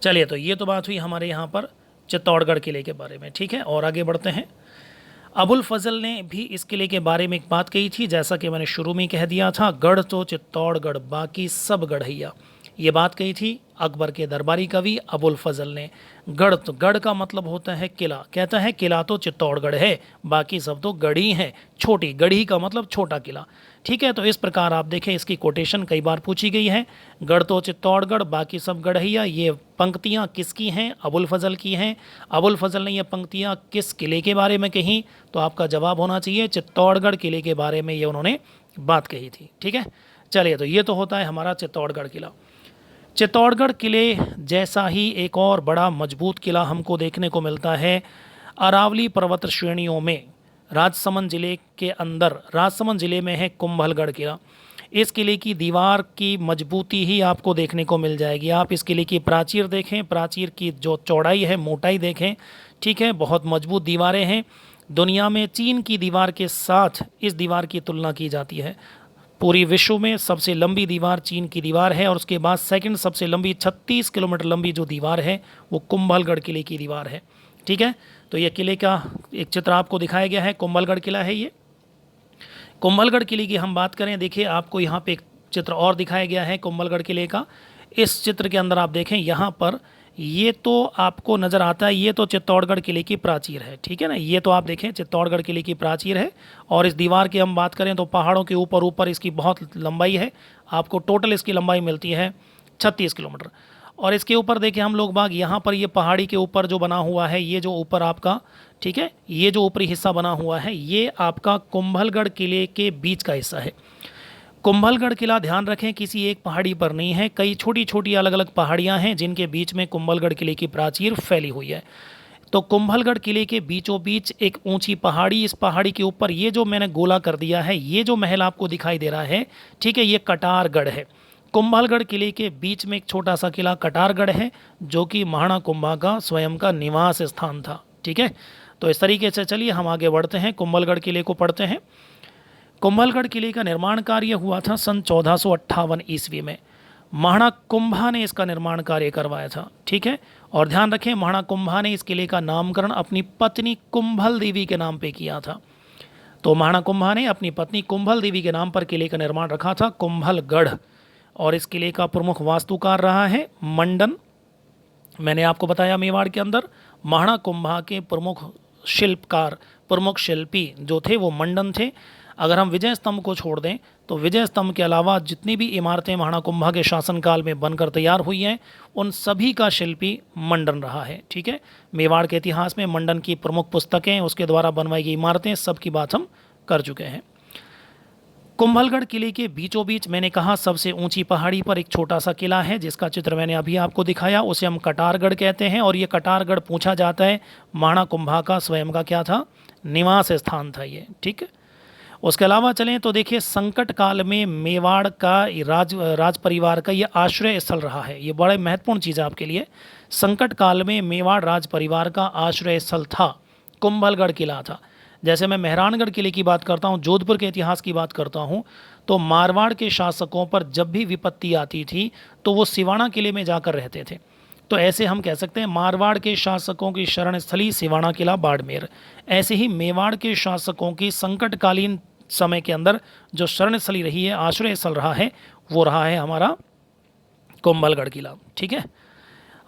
Speaker 1: चलिए तो ये तो बात हुई हमारे यहाँ पर चित्तौड़गढ़ किले के बारे में, ठीक है, और आगे बढ़ते हैं। अबुल फजल ने भी इस किले के बारे में एक बात कही थी, जैसा कि मैंने शुरू में कह दिया था, गढ़ तो चित्तौड़गढ़ बाकी सब गढ़ैया। ये बात कही थी अकबर के दरबारी कवि अबुल फजल ने। गढ़ तो गढ़ का मतलब होता है किला, कहता है किला तो चित्तौड़गढ़ है बाकी सब तो गढ़ी हैं, छोटी गढ़ी का मतलब छोटा किला, ठीक है। तो इस प्रकार आप देखें इसकी कोटेशन कई बार पूछी गई है, गढ़ तो चित्तौड़गढ़ बाकी सब गढ़ैया। ये पंक्तियाँ किसकी हैं? अबुल फजल की हैं। अबुल फजल ने ये पंक्तियाँ किस किले के बारे में कही? तो आपका जवाब होना चाहिए चित्तौड़गढ़ किले के बारे में ये उन्होंने बात कही थी, ठीक है। चलिए तो ये तो होता है हमारा चित्तौड़गढ़ किला। चित्तौड़गढ़ किले जैसा ही एक और बड़ा मजबूत किला हमको देखने को मिलता है अरावली पर्वत श्रेणियों में, राजसमंद जिले के अंदर, राजसमंद जिले में है कुंभलगढ़ किला। इस किले की दीवार की मजबूती ही आपको देखने को मिल जाएगी। आप इस किले की प्राचीर देखें, प्राचीर की जो चौड़ाई है, मोटाई देखें, ठीक है, बहुत मजबूत दीवारें हैं। दुनिया में चीन की दीवार के साथ इस दीवार की तुलना की जाती है। पूरी विश्व में सबसे लंबी दीवार चीन की दीवार है और उसके बाद सेकंड सबसे लंबी 36 किलोमीटर लंबी जो दीवार है वो कुंभलगढ़ किले की दीवार है, ठीक है। तो ये किले का एक चित्र आपको दिखाया गया है, कुंभलगढ़ किला है ये। कुंभलगढ़ किले की हम बात करें, देखिए आपको यहाँ पे एक चित्र और दिखाया गया है कुंभलगढ़ किले का। इस चित्र के अंदर आप देखें यहाँ पर ये तो आपको नज़र आता है, ये तो चित्तौड़गढ़ किले की प्राचीर है, ठीक है ना। ये तो आप देखें चित्तौड़गढ़ किले की प्राचीर है और इस दीवार की हम बात करें तो पहाड़ों के ऊपर ऊपर इसकी बहुत लंबाई है। आपको टोटल इसकी लंबाई मिलती है 36 किलोमीटर। और इसके ऊपर देखिए हम लोग बाग यहाँ पर ये पहाड़ी के ऊपर जो बना हुआ है, ये जो ऊपर आपका, ठीक है, ये जो ऊपरी हिस्सा बना हुआ है ये आपका कुंभलगढ़ किले के बीच का हिस्सा है। कुंभलगढ़ किला ध्यान रखें किसी एक पहाड़ी पर नहीं है, कई छोटी छोटी अलग अलग पहाड़ियां हैं जिनके बीच में कुंभलगढ़ किले की प्राचीर फैली हुई है। तो कुंभलगढ़ किले के बीचों बीच एक ऊंची पहाड़ी, इस पहाड़ी के ऊपर ये जो मैंने गोला कर दिया है, ये जो महल आपको दिखाई दे रहा है, ठीक है, ये कटारगढ़ है। कुंभलगढ़ किले के बीच में एक छोटा सा किला कटारगढ़ है जो कि महाराणा कुंभा का स्वयं का निवास स्थान था, ठीक है, तो इस तरीके से चलिए हम आगे बढ़ते हैं, कुंभलगढ़ किले को पढ़ते हैं। कुंभलगढ़ किले का निर्माण कार्य हुआ था सन 1458 ईस्वी में। महाराणा कुंभा ने इसका निर्माण कार्य करवाया था, ठीक है। और ध्यान रखें, महाराणा कुंभा ने इस किले का नामकरण अपनी पत्नी कुंभल देवी के नाम पे किया था। तो महाराणा कुंभा ने अपनी पत्नी कुंभल देवी के नाम पर किले का निर्माण रखा था, कुंभलगढ़। और इस किले का प्रमुख वास्तुकार रहा है मंडन। मैंने आपको बताया मेवाड़ के अंदर महाराणा कुंभा के प्रमुख शिल्पकार, प्रमुख शिल्पी जो थे वो मंडन थे। अगर हम विजय स्तंभ को छोड़ दें तो विजय स्तंभ के अलावा जितनी भी इमारतें महाराणा कुंभा के शासनकाल में बनकर तैयार हुई हैं उन सभी का शिल्पी मंडन रहा है, ठीक है। मेवाड़ के इतिहास में मंडन की प्रमुख पुस्तकें, उसके द्वारा बनवाई गई इमारतें, सब की बात हम कर चुके हैं। कुंभलगढ़ किले के बीचों बीच मैंने कहा सबसे ऊंची पहाड़ी पर एक छोटा सा किला है जिसका चित्र मैंने अभी आपको दिखाया, उसे हम कटारगढ़ कहते हैं। और ये कटारगढ़ पूछा जाता है महाराणा कुंभा का स्वयं का क्या था, निवास स्थान था ये, ठीक है। उसके अलावा चलें तो देखिए संकट काल में मेवाड़ का राज परिवार का ये आश्रय स्थल रहा है। ये बड़े महत्वपूर्ण चीज़ है आपके लिए। संकट काल में मेवाड़ राज परिवार का आश्रय स्थल था, कुंभलगढ़ किला था। जैसे मैं मेहरानगढ़ किले की बात करता हूँ, जोधपुर के इतिहास की बात करता हूँ, तो मारवाड़ के शासकों पर जब भी विपत्ति आती थी तो वो सिवाना किले में जाकर रहते थे। तो ऐसे हम कह सकते हैं मारवाड़ के शासकों की शरण स्थली सिवाना किला बाड़मेर। ऐसे ही मेवाड़ के शासकों की संकटकालीन समय के अंदर जो शरण स्थली रही है, आश्रय स्थल रहा है, वो रहा है हमारा कुंभलगढ़ किला, ठीक है।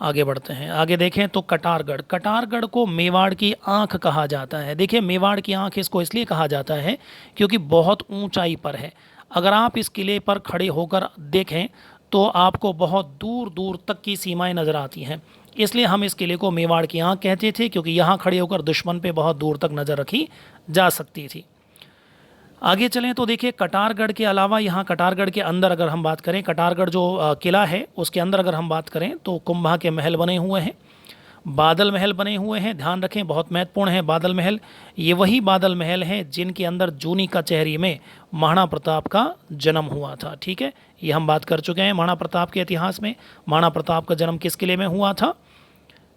Speaker 1: आगे बढ़ते हैं, आगे देखें तो कटारगढ़। कटारगढ़ को मेवाड़ की आंख कहा जाता है। देखिए मेवाड़ की आंख इसको इसलिए कहा जाता है क्योंकि बहुत ऊंचाई पर है। अगर आप इस किले पर खड़े होकर देखें तो आपको बहुत दूर दूर तक की सीमाएं नज़र आती हैं। इसलिए हम इस किले को मेवाड़ की आंख कहते थे क्योंकि यहाँ खड़े होकर दुश्मन पे बहुत दूर तक नज़र रखी जा सकती थी। आगे चलें तो देखिए कटारगढ़ के अलावा यहाँ कटारगढ़ के अंदर अगर हम बात करें, कटारगढ़ जो किला है उसके अंदर अगर हम बात करें तो कुंभा के महल बने हुए हैं, बादल महल बने हुए हैं। ध्यान रखें, बहुत महत्वपूर्ण है बादल महल। ये वही बादल महल हैं जिनके अंदर जूनी कचहरी में महाराणा प्रताप का जन्म हुआ था, ठीक है। ये हम बात कर चुके हैं महाराणा प्रताप के इतिहास में। महाराणा प्रताप का जन्म किस किले में हुआ था,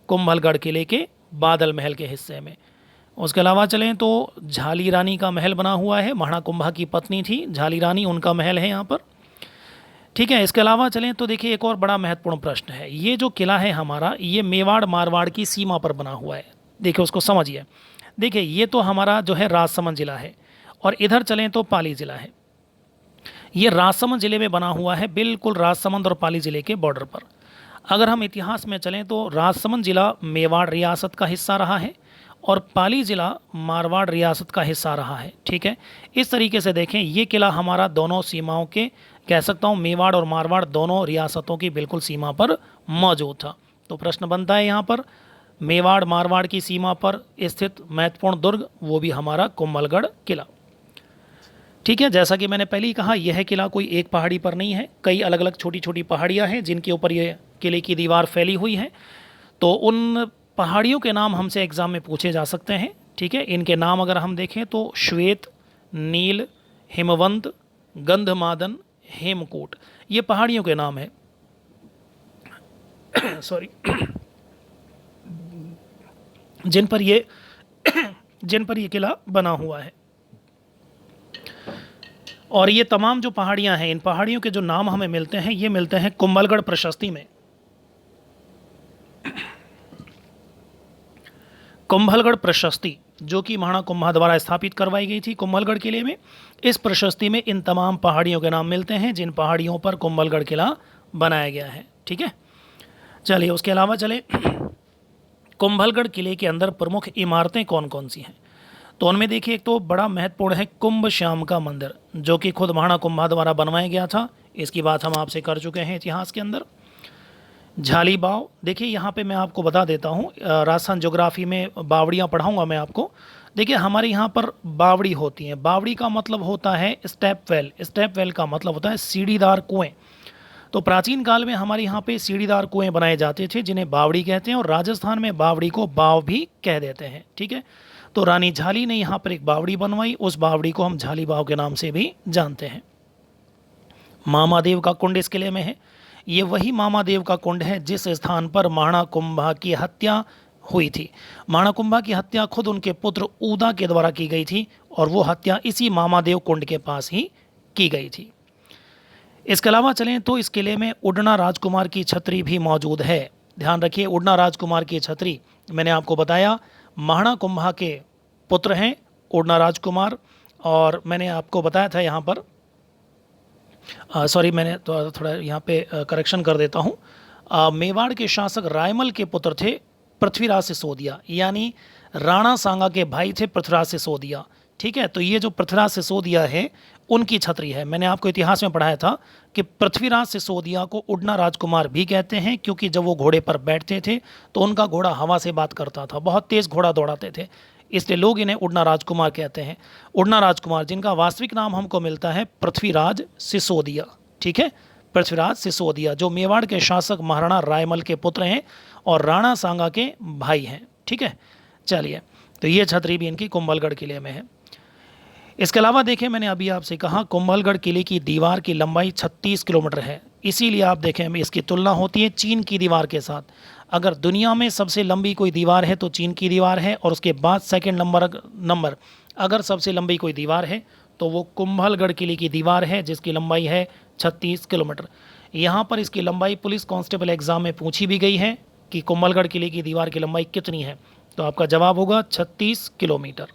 Speaker 1: कुंभलगढ़ किले के बादल महल के हिस्से में। उसके अलावा चलें तो झाली रानी का महल बना हुआ है, महाराणा कुंभा की पत्नी थी झाली रानी, उनका महल है यहाँ पर, ठीक है। इसके अलावा चलें तो देखिए एक और बड़ा महत्वपूर्ण प्रश्न है, ये जो किला है हमारा ये मेवाड़ मारवाड़ की सीमा पर बना हुआ है। देखिए उसको समझिए। देखिए ये तो हमारा जो है राजसमंद जिला है और इधर चलें तो पाली जिला है। ये राजसमंद जिले में बना हुआ है, बिल्कुल राजसमंद और पाली जिले के बॉर्डर पर। अगर हम इतिहास में चलें तो राजसमंद जिला मेवाड़ रियासत का हिस्सा रहा है और पाली ज़िला मारवाड़ रियासत का हिस्सा रहा है, ठीक है। इस तरीके से देखें ये किला हमारा दोनों सीमाओं के, कह सकता हूँ मेवाड़ और मारवाड़ दोनों रियासतों की बिल्कुल सीमा पर मौजूद था। तो प्रश्न बनता है यहाँ पर मेवाड़ मारवाड़ की सीमा पर स्थित महत्वपूर्ण दुर्ग, वो भी हमारा कुंभलगढ़ किला, ठीक है। जैसा कि मैंने पहले ही कहा यह किला कोई एक पहाड़ी पर नहीं है, कई अलग अलग छोटी छोटी पहाड़ियाँ हैं जिनके ऊपर ये किले की दीवार फैली हुई है। तो उन पहाड़ियों के नाम हमसे एग्ज़ाम में पूछे जा सकते हैं, ठीक है। इनके नाम अगर हम देखें तो श्वेत, नील, हिमवंत, गंधमादन, हेमकूट, ये पहाड़ियों के नाम हैं सॉरी जिन पर ये किला बना हुआ है। और ये तमाम जो पहाड़ियां हैं, इन पहाड़ियों के जो नाम हमें मिलते हैं ये मिलते हैं कुंभलगढ़ प्रशस्ति में। कुंभलगढ़ प्रशस्ति जो कि महाराणा कुंभा द्वारा स्थापित करवाई गई थी कुंभलगढ़ किले में, इस प्रशस्ति में इन तमाम पहाड़ियों के नाम मिलते हैं जिन पहाड़ियों पर कुंभलगढ़ किला बनाया गया है, ठीक है। चलिए उसके अलावा चले कुंभलगढ़ किले के अंदर प्रमुख इमारतें कौन कौन सी हैं। तो उनमें देखिए एक तो बड़ा महत्वपूर्ण है कुंभ श्याम का मंदिर जो कि खुद महाराणा कुंभा द्वारा बनवाया गया था, इसकी बात हम आपसे कर चुके हैं इतिहास के अंदर। झाली बाव, देखिए यहाँ पे मैं आपको बता देता हूँ, राजस्थान ज्योग्राफी में बावड़ियाँ पढ़ाऊँगा मैं आपको। देखिए हमारे यहाँ पर बावड़ी होती हैं, बावड़ी का मतलब होता है स्टेप वेल, स्टेप वेल का मतलब होता है सीढ़ीदार कुएँ। तो प्राचीन काल में हमारे यहाँ पे सीढ़ीदार कुएँ बनाए जाते थे जिन्हें बावड़ी कहते हैं, और राजस्थान में बावड़ी को बाव भी कह देते हैं, ठीक है। तो रानी झाली ने यहाँ पर एक बावड़ी बनवाई, उस बावड़ी को हम झाली बाव के नाम से भी जानते हैं। मामादेव का कुंड इस किले में है, ये वही मामादेव का कुंड है जिस स्थान पर महाराणा कुंभा की हत्या हुई थी। महाणाकुंभा की हत्या खुद उनके पुत्र ऊदा के द्वारा की गई थी और वो हत्या इसी मामादेव कुंड के पास ही की गई थी। इसके अलावा चलें तो इस किले में उड़ना राजकुमार की छतरी भी मौजूद है। ध्यान रखिए, उड़ना राजकुमार की छतरी, मैंने आपको बताया महाणाकुंभा के पुत्र हैं उड़ना राजकुमार, और मैंने आपको बताया था यहाँ पर सॉरी मैंने थोड़ा यहाँ पे करेक्शन कर देता हूँ। मेवाड़ के शासक रायमल के पुत्र थे पृथ्वीराज सिसोदिया, यानी राणा सांगा के भाई थे पृथ्वीराज सिसोदिया। ठीक है, तो ये जो पृथ्वीराज सिसोदिया है उनकी छतरी है। मैंने आपको इतिहास में पढ़ाया था कि पृथ्वीराज सिसोदिया को उड़ना राजकुमार भी कहते हैं, क्योंकि जब वो घोड़े पर बैठते थे तो उनका घोड़ा हवा से बात करता था, बहुत तेज़ घोड़ा दौड़ाते थे, इसलिए लोग इन्हें उड़ना राजकुमार कहते हैं। उड़ना राजकुमार जिनका वास्तविक नाम हमको मिलता है पृथ्वीराज सिसोदिया। ठीक है, पृथ्वीराज सिसोदिया जो मेवाड़ के शासक महाराणा रायमल के पुत्र हैं और राणा सांगा के भाई हैं। ठीक है, चलिए, तो ये छतरी भी इनकी कुंभलगढ़ किले में है। इसके अलावा देखें, मैंने अभी आपसे कहा कुंभलगढ़ किले की दीवार की लंबाई 36 किलोमीटर है, इसीलिए आप देखें इसकी तुलना होती है चीन की दीवार के साथ। अगर दुनिया में सबसे लंबी कोई दीवार है तो चीन की दीवार है, और उसके बाद सेकंड नंबर अगर सबसे लंबी कोई दीवार है तो वो कुंभलगढ़ किले की दीवार है, जिसकी लंबाई है 36 किलोमीटर। यहाँ पर इसकी लंबाई पुलिस कांस्टेबल एग्जाम में पूछी भी गई है कि कुंभलगढ़ किले की दीवार की लंबाई कितनी है, तो आपका जवाब होगा 36 किलोमीटर।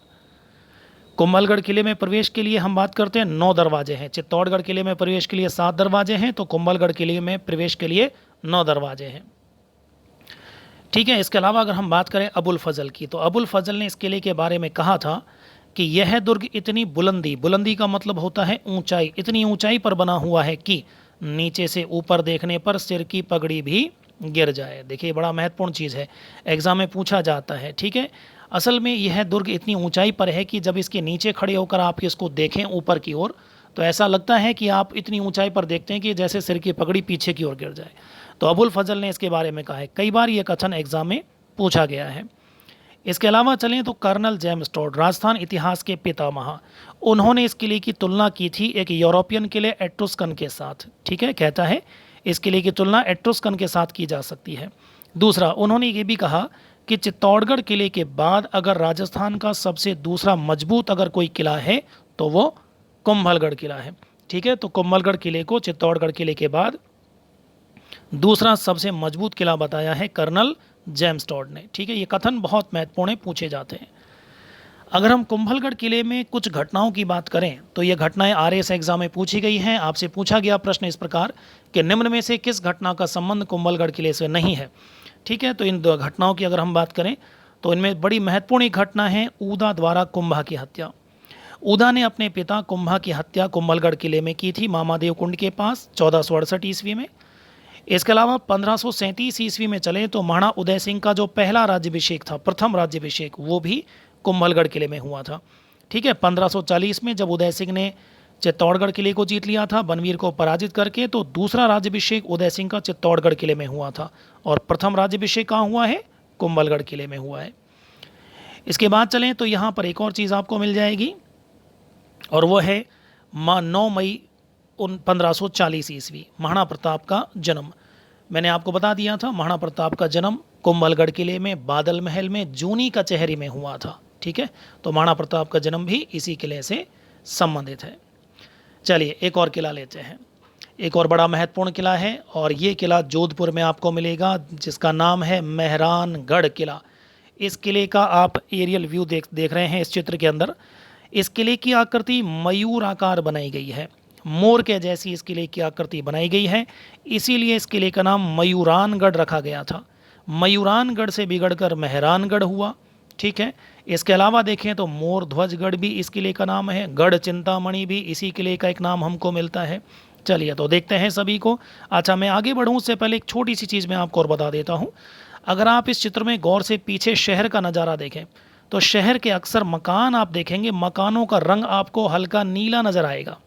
Speaker 1: कुंभलगढ़ किले में प्रवेश के लिए हम बात करते हैं 9 दरवाजे हैं। चित्तौड़गढ़ किले में प्रवेश के लिए 7 दरवाजे हैं, तो कुंभलगढ़ किले में प्रवेश के लिए 9 दरवाजे हैं। ठीक है, इसके अलावा अगर हम बात करें अबुल फजल की, तो अबुल फजल ने इस किले के बारे में कहा था कि यह दुर्ग इतनी बुलंदी का मतलब होता है ऊंचाई, इतनी ऊंचाई पर बना हुआ है कि नीचे से ऊपर देखने पर सिर की पगड़ी भी गिर जाए। देखिए, बड़ा महत्वपूर्ण चीज़ है, एग्जाम में पूछा जाता है। ठीक है, असल में यह दुर्ग इतनी ऊंचाई पर है कि जब इसके नीचे खड़े होकर आप इसको देखें ऊपर की ओर, तो ऐसा लगता है कि आप इतनी ऊंचाई पर देखते हैं कि जैसे सिर की पगड़ी पीछे की ओर गिर जाए। तो अबुल फजल ने इसके बारे में कहा है, कई बार यह कथन एग्जाम में पूछा गया है। इसके अलावा चलें तो कर्नल जेम्स टॉड, राजस्थान इतिहास के पितामह, उन्होंने इस किले की तुलना की थी एक यूरोपियन किले एट्रुस्कन के साथ। ठीक है, कहता है इस किले की तुलना एट्रुस्कन के साथ की जा सकती है। दूसरा, उन्होंने ये भी कहा कि चित्तौड़गढ़ किले के बाद अगर राजस्थान का सबसे दूसरा मजबूत अगर कोई किला है तो वो कुंभलगढ़ किला है। ठीक है, तो कुंभलगढ़ किले को चित्तौड़गढ़ किले के बाद दूसरा सबसे मजबूत किला बताया है कर्नल जेम्स टॉड ने। ठीक है, ये कथन बहुत महत्वपूर्ण है, पूछे जाते हैं। अगर हम कुंभलगढ़ किले में कुछ घटनाओं की बात करें तो ये घटनाएं आरएएस एग्जाम में पूछी गई हैं। आपसे पूछा गया प्रश्न इस प्रकार कि निम्न में से किस घटना का संबंध कुंभलगढ़ किले से नहीं है। ठीक है, तो इन दो घटनाओं की अगर हम बात करें तो इनमें बड़ी महत्वपूर्ण एक घटना है ऊदा द्वारा कुंभा की हत्या। ऊदा ने अपने पिता कुंभा की हत्या कुंभलगढ़ किले में की थी, मामादेव कुंड के पास 1468 ईस्वी में। इसके अलावा 1537 ईस्वी में चले तो महाराणा उदय सिंह का जो पहला राज्याभिषेक था, प्रथम राज्याभिषेक, वो भी कुंभलगढ़ किले में हुआ था। ठीक है, 1540 में जब उदय सिंह ने चित्तौड़गढ़ किले को जीत लिया था बनवीर को पराजित करके, तो दूसरा राज्याभिषेक उदय सिंह का चित्तौड़गढ़ किले में हुआ था, और प्रथम राज्याभिषेक कहाँ हुआ है? कुंभलगढ़ किले में हुआ है। इसके बाद चलें तो यहाँ पर एक और चीज़ आपको मिल जाएगी, और वो है 9 मई 1540 ईस्वी, महाराणा प्रताप का जन्म। मैंने आपको बता दिया था महाराणा प्रताप का जन्म कुंभलगढ़ किले में बादल महल में जूनी कचहरी में हुआ था। ठीक है, तो महाराणा प्रताप का जन्म भी इसी किले से संबंधित है। चलिए, एक और किला लेते हैं। एक और बड़ा महत्वपूर्ण किला है, और ये किला जोधपुर में आपको मिलेगा, जिसका नाम है मेहरानगढ़ किला। इस किले का आप एरियल व्यू देख रहे हैं इस चित्र के अंदर। इस किले की आकृति मयूर आकार बनाई गई है, मोर के जैसी इस किले की आकृति बनाई गई है, इसीलिए इस किले का नाम मयूरानगढ़ रखा गया था। मयूरानगढ़ से बिगड़कर मेहरानगढ़ हुआ। ठीक है, इसके अलावा देखें तो मोर ध्वजगढ़ भी इस किले का नाम है, गढ़ चिंतामणि भी इसी किले का एक नाम हमको मिलता है। चलिए, तो देखते हैं सभी को। अच्छा, मैं आगे बढ़ूँ उससे पहले एक छोटी सी चीज़ मैं आपको और बता देता हूँ। अगर आप इस चित्र में गौर से पीछे शहर का नज़ारा देखें तो शहर के अक्सर मकान आप देखेंगे, मकानों का रंग आपको हल्का नीला नज़र आएगा।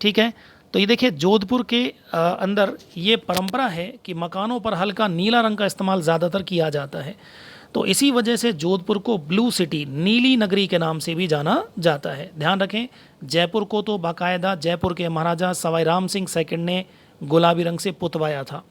Speaker 1: ठीक है, तो ये देखिए जोधपुर के अंदर ये परंपरा है कि मकानों पर हल्का नीला रंग का इस्तेमाल ज़्यादातर किया जाता है, तो इसी वजह से जोधपुर को ब्लू सिटी, नीली नगरी के नाम से भी जाना जाता है। ध्यान रखें, जयपुर को तो बाकायदा जयपुर के महाराजा सवाई राम सिंह सेकंड ने गुलाबी रंग से पुतवाया था,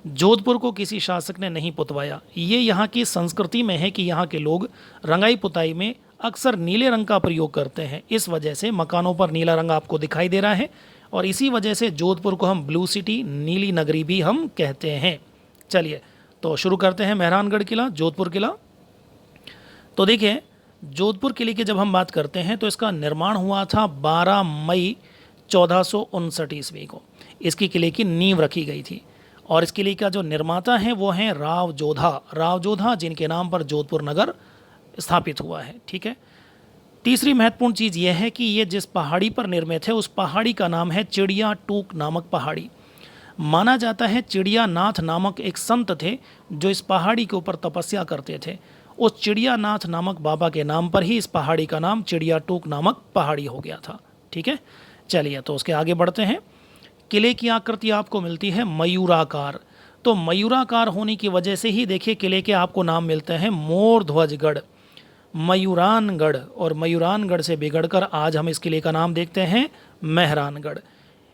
Speaker 1: जोधपुर को किसी शासक ने नहीं पुतवाया। ये यहाँ की संस्कृति में है कि यहाँ के लोग रंगाई पुताई में अक्सर नीले रंग का प्रयोग करते हैं। इस वजह से मकानों पर नीला रंग आपको दिखाई दे रहा है और इसी वजह से जोधपुर को हम ब्लू सिटी, नीली नगरी भी हम कहते हैं। चलिए तो शुरू करते हैं। मेहरानगढ़ किला, जोधपुर किला। तो देखिए, जोधपुर किले की जब हम बात करते हैं तो इसका निर्माण हुआ था 12 मई 1459 ईस्वी को। इसकी किले की नींव रखी गई थी और इस किले का जो निर्माता है वो हैं राव जोधा, जिनके नाम पर जोधपुर नगर स्थापित हुआ है। ठीक है। तीसरी महत्वपूर्ण चीज़ यह है कि ये जिस पहाड़ी पर निर्मित है उस पहाड़ी का नाम है चिड़िया टूक नामक पहाड़ी। माना जाता है चिड़िया नाथ नामक एक संत थे जो इस पहाड़ी के ऊपर तपस्या करते थे। उस चिड़िया नाथ नामक बाबा के नाम पर ही इस पहाड़ी का नाम चिड़िया टूक नामक पहाड़ी हो गया था। ठीक है। चलिए तो उसके आगे बढ़ते हैं। किले की आकृति आपको मिलती है मयूराकार। तो मयूराकार होने की वजह से ही देखिए किले के आपको नाम मिलते हैं मोर ध्वजगढ़, मयूरानगढ़, और मयूरानगढ़ से बिगड़कर आज हम इस किले का नाम देखते हैं मेहरानगढ़।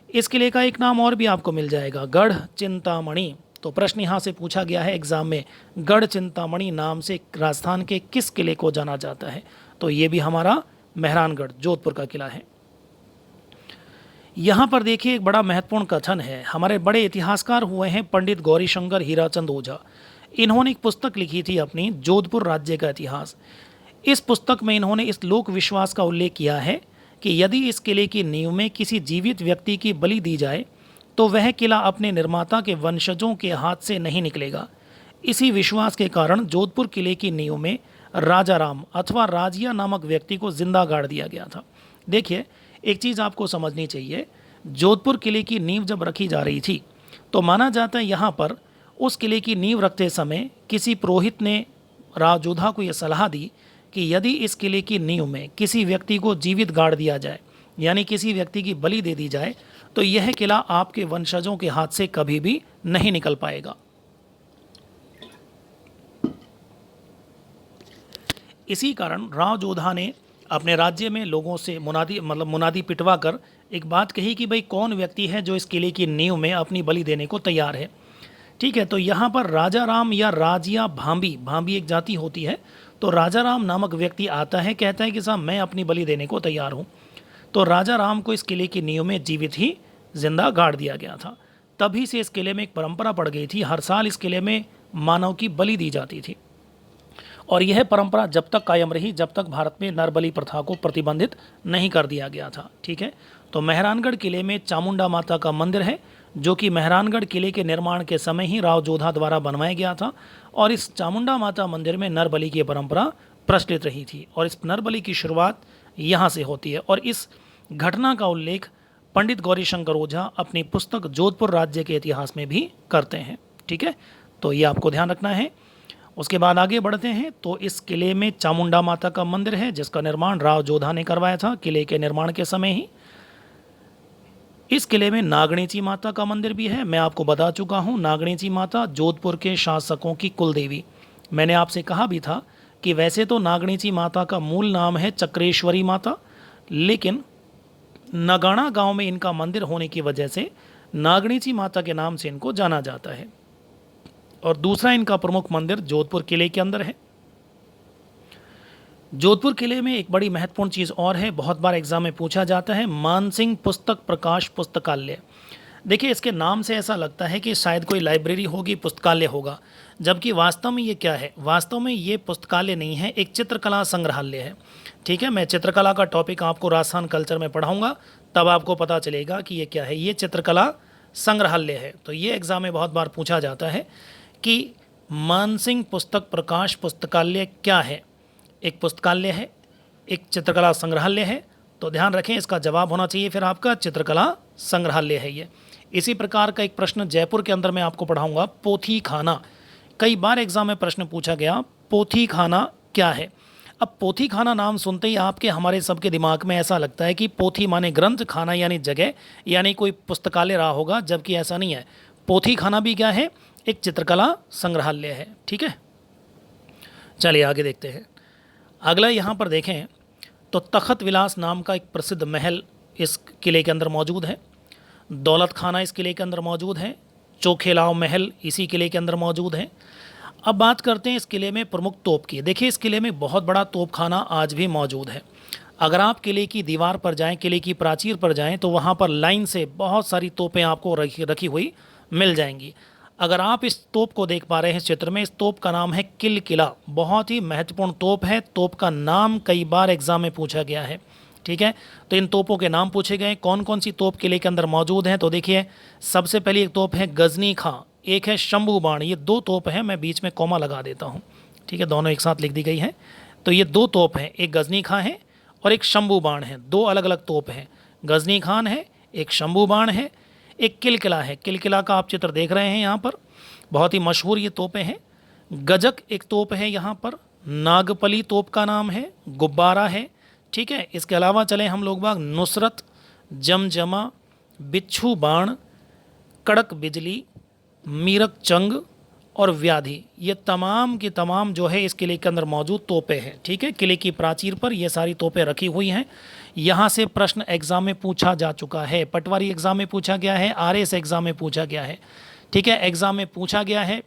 Speaker 1: इस किले का एक नाम और भी आपको मिल जाएगा, गढ़ चिंतामणि। तो प्रश्न यहाँ से पूछा गया है एग्जाम में, गढ़ चिंतामणि नाम से राजस्थान के किस किले को जाना जाता है? तो ये भी हमारा मेहरानगढ़ जोधपुर का किला है। यहाँ पर देखिए एक बड़ा महत्वपूर्ण कथन है। हमारे बड़े इतिहासकार हुए हैं पंडित गौरीशंकर हीराचंद ओझा। इन्होंने एक पुस्तक लिखी थी अपनी, जोधपुर राज्य का इतिहास। इस पुस्तक में इन्होंने इस लोक विश्वास का उल्लेख किया है कि यदि इस किले की नींव में किसी जीवित व्यक्ति की बलि दी जाए तो वह किला अपने निर्माता के वंशजों के हाथ से नहीं निकलेगा। इसी विश्वास के कारण जोधपुर किले की नींव में राजा राम अथवा राजिया नामक व्यक्ति को जिंदा गाड़ दिया गया था। देखिए एक चीज़ आपको समझनी चाहिए, जोधपुर किले की नींव जब रखी जा रही थी तो माना जाता है यहाँ पर उस किले की नींव रखते समय किसी पुरोहित ने राव जोधा को यह सलाह दी कि यदि इस किले की नींव में किसी व्यक्ति को जीवित गाड़ दिया जाए, यानी किसी व्यक्ति की बलि दे दी जाए, तो यह किला आपके वंशजों के हाथ से कभी भी नहीं निकल पाएगा। इसी कारण राव जोधा ने अपने राज्य में लोगों से मुनादी पिटवा कर एक बात कही कि भाई कौन व्यक्ति है जो इस किले की नींव में अपनी बलि देने को तैयार है। ठीक है। तो यहाँ पर राजा राम या राजिया भांबी एक जाति होती है, तो राजा राम नामक व्यक्ति आता है, कहता है कि साहब मैं अपनी बलि देने को तैयार हूँ। तो राजा राम को इस किले की नींव में जीवित ही जिंदा गाड़ दिया गया था। तभी से इस किले में एक परंपरा पड़ गई थी, हर साल इस किले में मानव की बलि दी जाती थी और यह परंपरा जब तक कायम रही जब तक भारत में नरबलि प्रथा को प्रतिबंधित नहीं कर दिया गया था। ठीक है। तो मेहरानगढ़ किले में चामुंडा माता का मंदिर है जो कि मेहरानगढ़ किले के निर्माण के समय ही राव जोधा द्वारा बनवाया गया था और इस चामुंडा माता मंदिर में नरबलि की परंपरा प्रचलित रही थी और इस नरबलि की शुरुआत यहाँ से होती है और इस घटना का उल्लेख पंडित गौरीशंकर ओझा अपनी पुस्तक जोधपुर राज्य के इतिहास में भी करते हैं। ठीक है। तो ये आपको ध्यान रखना है। उसके बाद आगे बढ़ते हैं। तो इस किले में चामुंडा माता का मंदिर है जिसका निर्माण राव जोधा ने करवाया था किले के निर्माण के समय ही। इस किले में नागणेची माता का मंदिर भी है। मैं आपको बता चुका हूँ, नागणेची माता जोधपुर के शासकों की कुल देवी। मैंने आपसे कहा भी था कि वैसे तो नागणेची माता का मूल नाम है चक्रेश्वरी माता, लेकिन नगाना गांव में इनका मंदिर होने की वजह से नागणेची माता के नाम से इनको जाना जाता है। और दूसरा इनका प्रमुख मंदिर जोधपुर किले के अंदर है। जोधपुर किले में एक बड़ी महत्वपूर्ण चीज़ और है, बहुत बार एग्जाम में पूछा जाता है, मानसिंह पुस्तक प्रकाश पुस्तकालय। देखिए इसके नाम से ऐसा लगता है कि शायद कोई लाइब्रेरी होगी, पुस्तकालय होगा, जबकि वास्तव में ये क्या है? वास्तव में ये पुस्तकालय नहीं है, एक चित्रकला संग्रहालय है। ठीक है। मैं चित्रकला का टॉपिक आपको राजस्थान कल्चर में पढ़ाऊंगा, तब आपको पता चलेगा कि ये क्या है। ये चित्रकला संग्रहालय है। तो ये एग्जाम में बहुत बार पूछा जाता है कि मानसिंह पुस्तक प्रकाश पुस्तकालय क्या है? एक पुस्तकालय है, एक चित्रकला संग्रहालय है। तो ध्यान रखें, इसका जवाब होना चाहिए फिर आपका चित्रकला संग्रहालय है ये। इसी प्रकार का एक प्रश्न जयपुर के अंदर मैं आपको पढ़ाऊंगा, पोथी खाना। कई बार एग्जाम में प्रश्न पूछा गया, पोथी खाना क्या है? अब पोथी खाना नाम सुनते ही आपके हमारे सबके दिमाग में ऐसा लगता है कि पोथी माने ग्रंथ, खाना यानी जगह, यानी कोई पुस्तकालय रहा होगा, जबकि ऐसा नहीं है। पोथी खाना भी क्या है? एक चित्रकला संग्रहालय है। ठीक है। चलिए आगे देखते हैं। अगला यहाँ पर देखें तो तखत विलास नाम का एक प्रसिद्ध महल इस किले के अंदर मौजूद है। दौलत खाना इस किले के अंदर मौजूद है। चोखेलाव महल इसी किले के अंदर मौजूद है। अब बात करते हैं इस किले में प्रमुख तोप की। देखिए इस किले में बहुत बड़ा तोपखाना आज भी मौजूद है। अगर आप किले की दीवार पर जाएं, किले की प्राचीर पर जाएं, तो वहाँ पर लाइन से बहुत सारी तोपें आपको रखी हुई मिल जाएंगी। अगर आप इस तोप को देख पा रहे हैं इस चित्र में, इस तोप का नाम है किल किला। बहुत ही महत्वपूर्ण तोप है। तोप का नाम कई बार एग्जाम में पूछा गया है। ठीक है, तो इन तोपों के नाम पूछे गए। कौन कौन सी तोप किले के अंदर मौजूद हैं, तो देखिए सबसे पहली एक तोप है गजनी खां, एक है शंभू बाण। ये दो तोप हैं, मैं बीच में कॉमा लगा देता हूँ। ठीक है, दोनों एक साथ लिख दी गई हैं। तो ये दो तोप हैं, एक गजनी खां है और एक शंभू बाण है। दो अलग अलग तोप हैं, गजनी खान है, एक शंभू बाण है, एक किल किला है। किल किला का आप चित्र देख रहे हैं यहाँ पर, बहुत ही मशहूर ये तोपें हैं। गजक एक तोप है यहाँ पर, नागपली तोप का नाम है, गुब्बारा है। ठीक है, इसके अलावा चलें हम लोग बाग नुसरत, जमजमा, बिच्छू बाण, कड़क बिजली, मीरक चंग और व्याधि, ये तमाम की तमाम जो है इस किले के अंदर मौजूद तोपें हैं। ठीक है, किले की प्राचीर पर ये सारी तोपें रखी हुई हैं। यहाँ से प्रश्न एग्जाम में पूछा जा चुका है। पटवारी एग्जाम में पूछा गया है, आरएस एग्जाम में पूछा गया है। ठीक है, एग्जाम में पूछा गया है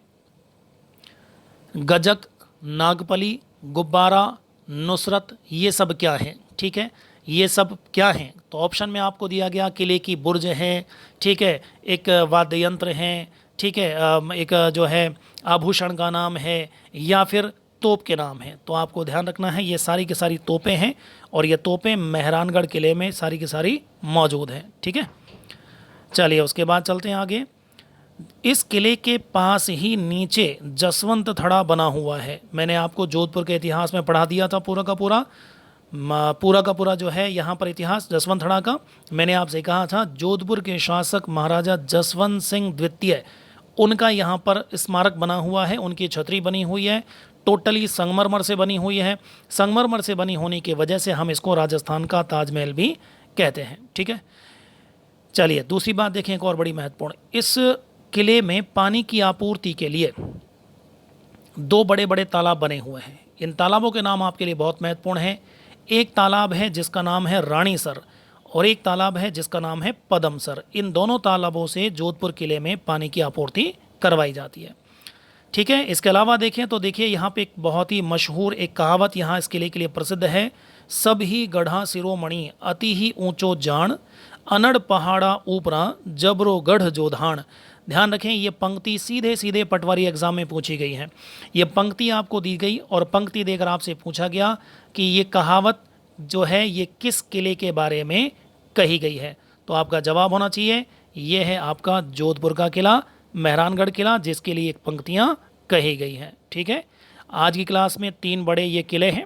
Speaker 1: गजक, नागपली, गुब्बारा, नुसरत, ये सब क्या है। ठीक है, ये सब क्या हैं, तो ऑप्शन में आपको दिया गया किले की बुर्ज है। ठीक है, एक वाद्य यंत्र है। ठीक है, एक जो है आभूषण का नाम है, या फिर तोप के नाम है। तो आपको ध्यान रखना है ये सारी की सारी तोपें हैं और ये तोपें मेहरानगढ़ किले में सारी की सारी मौजूद हैं। ठीक है, चलिए उसके बाद चलते हैं आगे। इस किले के पास ही नीचे जसवंत थड़ा बना हुआ है। मैंने आपको जोधपुर के इतिहास में पढ़ा दिया था पूरा का पूरा जो है यहाँ पर इतिहास जसवंत थड़ा का। मैंने आपसे कहा था जोधपुर के शासक महाराजा जसवंत सिंह द्वितीय, उनका यहाँ पर स्मारक बना हुआ है, उनकी छतरी बनी हुई है, टोटली संगमरमर से बनी हुई है। संगमरमर से बनी होने की वजह से हम इसको राजस्थान का ताजमहल भी कहते हैं। ठीक है, चलिए दूसरी बात देखें, एक और बड़ी महत्वपूर्ण। इस किले में पानी की आपूर्ति के लिए दो बड़े बड़े तालाब बने हुए हैं। इन तालाबों के नाम आपके लिए बहुत महत्वपूर्ण हैं। एक तालाब है जिसका नाम है रानीसर और एक तालाब है जिसका नाम है पदमसर। इन दोनों तालाबों से जोधपुर किले में पानी की आपूर्ति करवाई जाती है। ठीक है, इसके अलावा देखें तो देखिए यहाँ पे एक बहुत ही मशहूर एक कहावत यहाँ इस किले के लिए प्रसिद्ध है, सब ही गढ़ा शिरोमणि अति ही ऊंचो जान, अनड़ पहाड़ा ऊपरा जबरो गढ़ जोधान। ध्यान रखें, ये पंक्ति सीधे सीधे पटवारी एग्जाम में पूछी गई है। ये पंक्ति आपको दी गई और पंक्ति देकर आपसे पूछा गया कि ये कहावत जो है ये किस किले के बारे में कही गई है। तो आपका जवाब होना चाहिए ये है आपका जोधपुर का किला, मेहरानगढ़ किला, जिसके लिए एक पंक्तियाँ कही गई हैं। ठीक है, आज की क्लास में 3 बड़े ये किले हैं।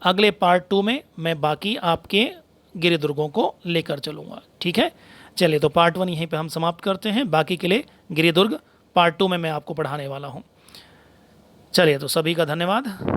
Speaker 1: अगले पार्ट 2 में मैं बाकी आपके गिरिदुर्गों को लेकर चलूँगा। ठीक है, चलिए तो पार्ट 1 यहीं पे हम समाप्त करते हैं। बाकी किले गिरिदुर्ग पार्ट 2 में मैं आपको पढ़ाने वाला हूँ। चलिए तो सभी का धन्यवाद।